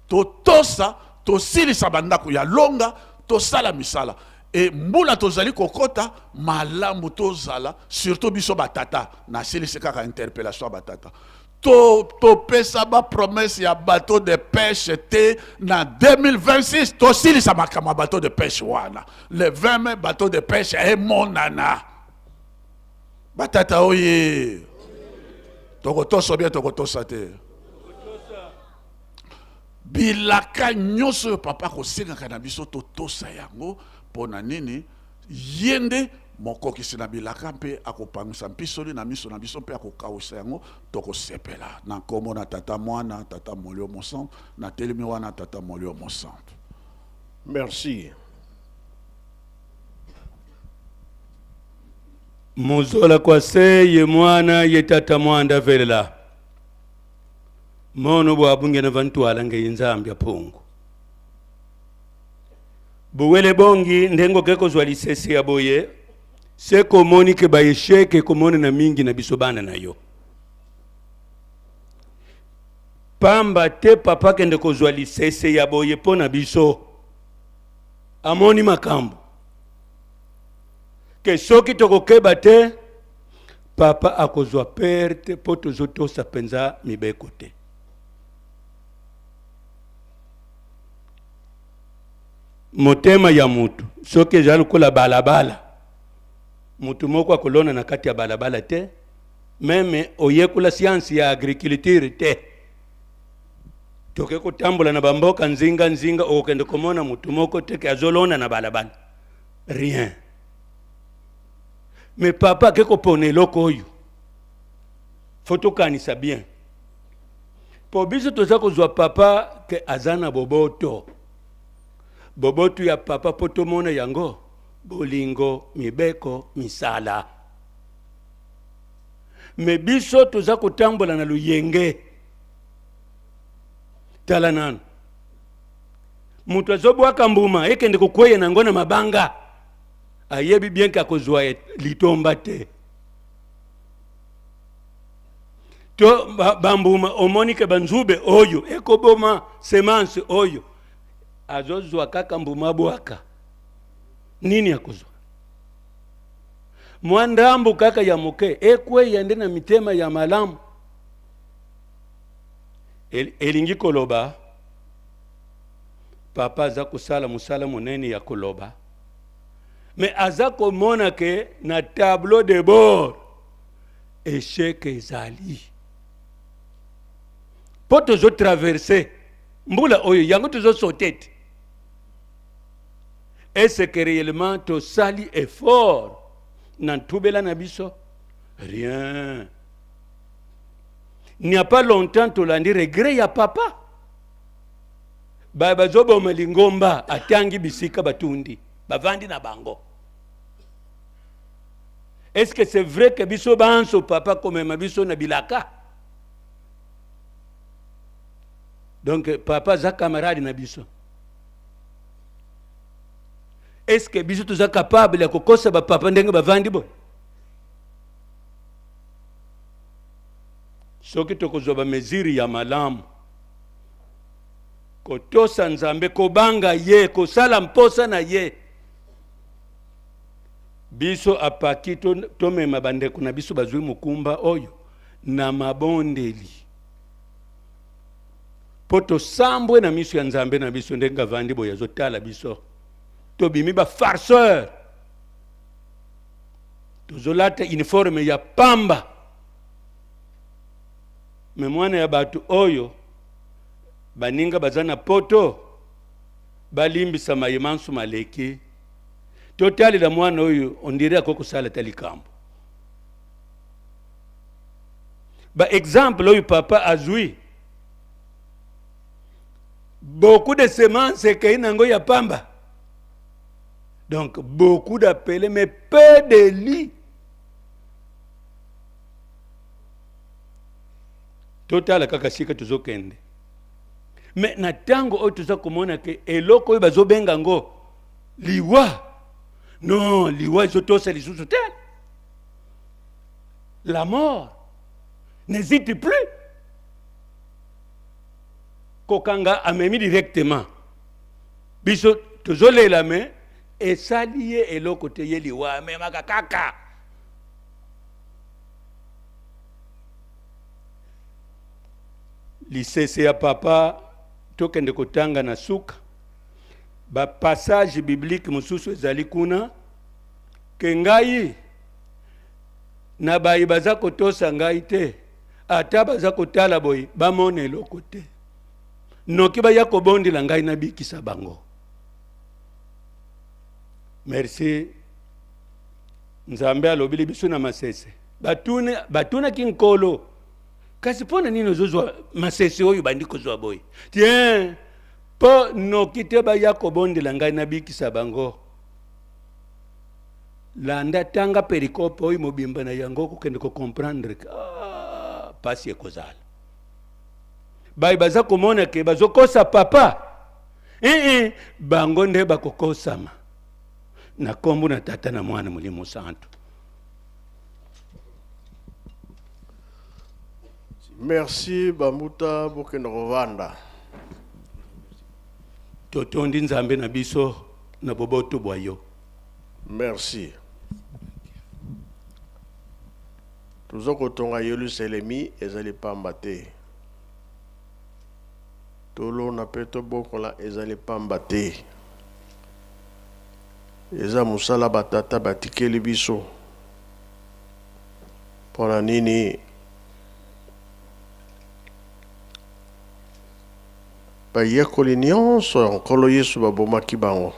to tosa to sili sabanda ko ya longa to sala misala et mbula to zali kokota malamu to zala surtout biso batata na sili se kaka interpellation batata. To pesa ba promesse ya bateau de pêche était en 2026 to sili sa makama bateau de pêche wana le 20 bateau de pêche est mon nana batata oye tokoto sobia tokoto sate bilaka nyoso papa ko senga kana biso to tosa yango pona nini yende moko kisina bilaka mpe akopangisa mpisoli na miso na biso mpe akokawusa yango tokosepela na nkombo na tata mwana tata molio mosantu na telemi wana tata molio mosantu. Merci. Muzola kwa seye mwana ye tata mwanda velela mono bwabunge na vantu alange inzambya pungu buwele bongi ndengo keko zwali sesi ya boye se komoni ke bayesheke komoni na mingi na bisobana na yo pamba te papa kende kozwali sese ya boye pona biso amoni makambo ke soki tokokeba te papa akozwa perte po tozotosa penza mibeko te. Motema ya mutu soki ezali kola balabala mutu moko akolona na kati ya balabala te meme oyekula siansi ya agriculture te toke kotambola na bamboka nzinga okende komona mutu moko te ke azolona na balabala rien. Mais papa ke kopone loko oyo fotokanisa bien po biso toza kozwa papa ke azana boboto ya papa poto mona yango bolingo mibeko misala me biso toza kotambola na luyenge tala nanu mutu azobwaka mbuma ekende kokweye nango na mabanga ayebi bien ka kozwa litomba te to bambuma omonike banzube oyo ekoboma semence oyo azozwa kaka mbuma bwaka nini akozwa mwandambu kaka ya muke ekwe yende na mitema ya malamu elingi koloba papa aza kusala musala munene ya koloba mais aza komona ke na tableau de bord échec ezali po tozo traverser mbula oyo yango tozo sotete est-ce que réellement tosali effort na ntubela na biso rien. Il n'y a pas longtemps tolandi regret ya papa bazobo melingomba atangi bisika batundi bavandi na bango. Est-ce que c'est vrai que biso banso papa comme mabiso na bilaka? Donc papa za camarade na biso. Est-ce que biso tuza capable ya kokosa ba papa ndenge bavandi bo? Soki tokozwa meziri ya malamu kotosa nzambe kobanga ye kosala mposa na ye biso apaki tomema bandeko na biso bazwi mukumba oyo na mabondeli po tosambwe na miso ya nzambe na biso ndenge avandi boye azotala biso tobimi ba farceur tozolata uniforme ya pamba me mwana ya batu oyo baninga bazana poto balimbisa mayimansu maleki totali la mwana oyo ondire akoko sala talikambo ba exemple oyo papa azui beaucoup de semences que inango ya pamba donc beaucoup d'appelés mais peu de lits. Total kaka sika tuzokende mais na tango oyo tuza komona ke eloko oyo bazobenga ngo liwa non liwa ezotosa lisusu te la mort n'hésite plus kokanga amemi directement biso tozolela me esali ye eloko te ye liwa amemaka kaka. Lisese ya papa tokende kotanga na suka ba passage biblique mususu ezali kuna ke ngai na bayi baza kotosa ngai te ata baza kotala boyi bamona eloko te noki baya kobondela ngai na bikisa bango. Merci nzambe alobili biso na masese batuna kinkolo kasi pona nino zozwa masese oyo bandiko zwa boy tiens po no kite ba yakobondela ngai na bikisa bango landa tanga perikope oyo mobimba na yango kokende ko comprendre pasi ekozala bai baza komona ke bazokosa papa bango nde bakokosama na kombo na tata na mwana mulimo santo. Merci Bamuta Bokeno Rwanda. Totondi nzambe na biso na boboto boyo. Merci. Tuzoko tonga Yerusalemi ezali pamba te. Tolo na peto bokola ezali pamba te. Eza musala batata batikeli biso. Pona nini bayekoli nyonso nkolo Yesu babomaki bango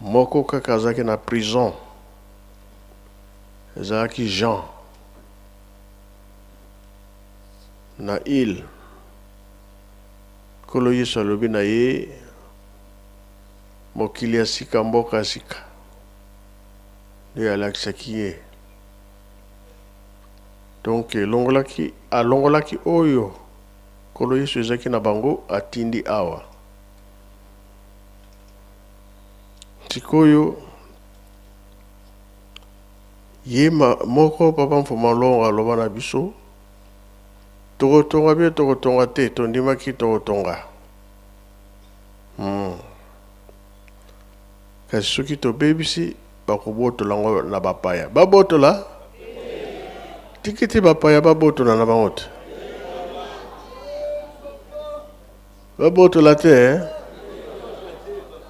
moko kaka azalaki na prison ezalaki Jean na île nkolo Yesu alobi na ye mokili ya sika mboka ya sika nde alakisaki ye donc alongolaki oyo kolo Yesu ezaki na bango atindi awa sikoyo Yema moko papa mfuma longa loba na biso. Tokotonga bie tokotonga te tondima ki tokotonga. Kasi soki tobebisi bakobotola ngo na bapaya. Babotola? Tikiti bapaya babotola na bango te. Babotola te,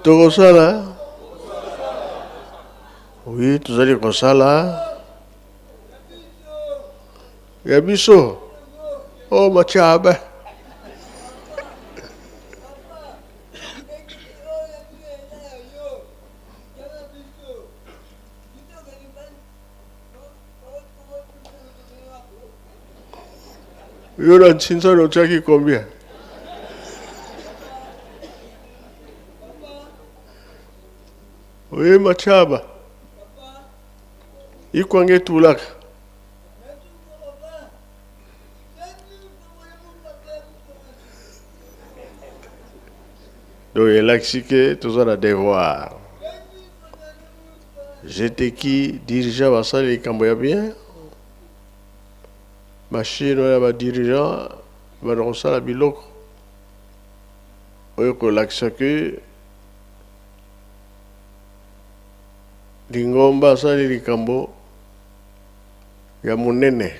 Tokosala? Oui, tozali kosala. Ya biso. Oh, machaba. Yona chinsa no chaki combien? Oui, machaba. Ikwange tulaka. Donc, il a expliqué tout ça, le devoir. J'étais qui dirigeant à ça, les Camboya bien. Machine, il dirigeant, il va dans ça, la bilok. Il y a l'action que Lingomba, ça, les Cambo, il y a mon nene.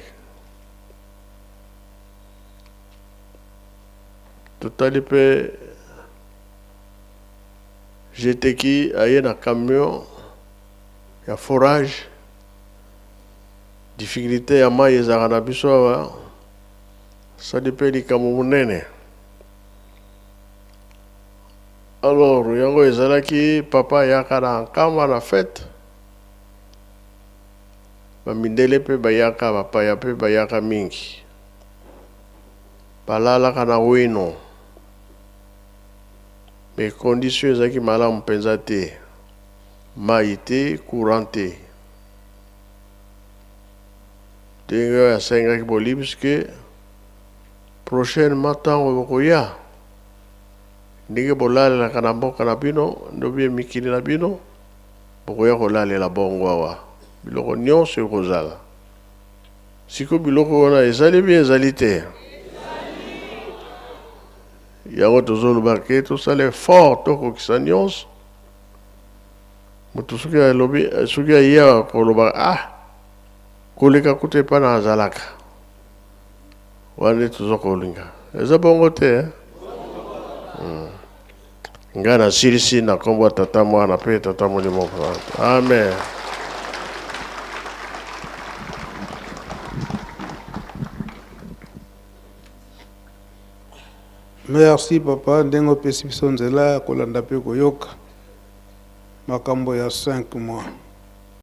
Tout à l'heure, j'étais qui aille dans camion, il y a forage, difficulté à moi, ils ont un biso, ça dépend du Camerounais. Alors, yango ezala ki papa yaka na kama na fête, ba mindele pe bayaka papa ya pe bayaka mingi, balala kana wino. Mais conditions ezaki malamu penza te, mai te, courant te. Tengo ya senga ki boli puisque prochainement ntango bokoya ndenge bolala kana mboka na bino ndobi mikili na bino bokoya kolalela bongo awa biloko nyonso ekozala siko biloko wana ezali bien ezali te. Yango tozoloba ke tosala fort tokokisa nyonso moto soki alobi soki aya koloba koleka kuta epa na azalaka wana tozokolinga eza bongo te nga na silisi na kombo ya tata mwana mpe tata molimo mpo. Amen. Merci papa ndengo pesi biso nzela kolanda pe koyoka makambo ya 5 mois.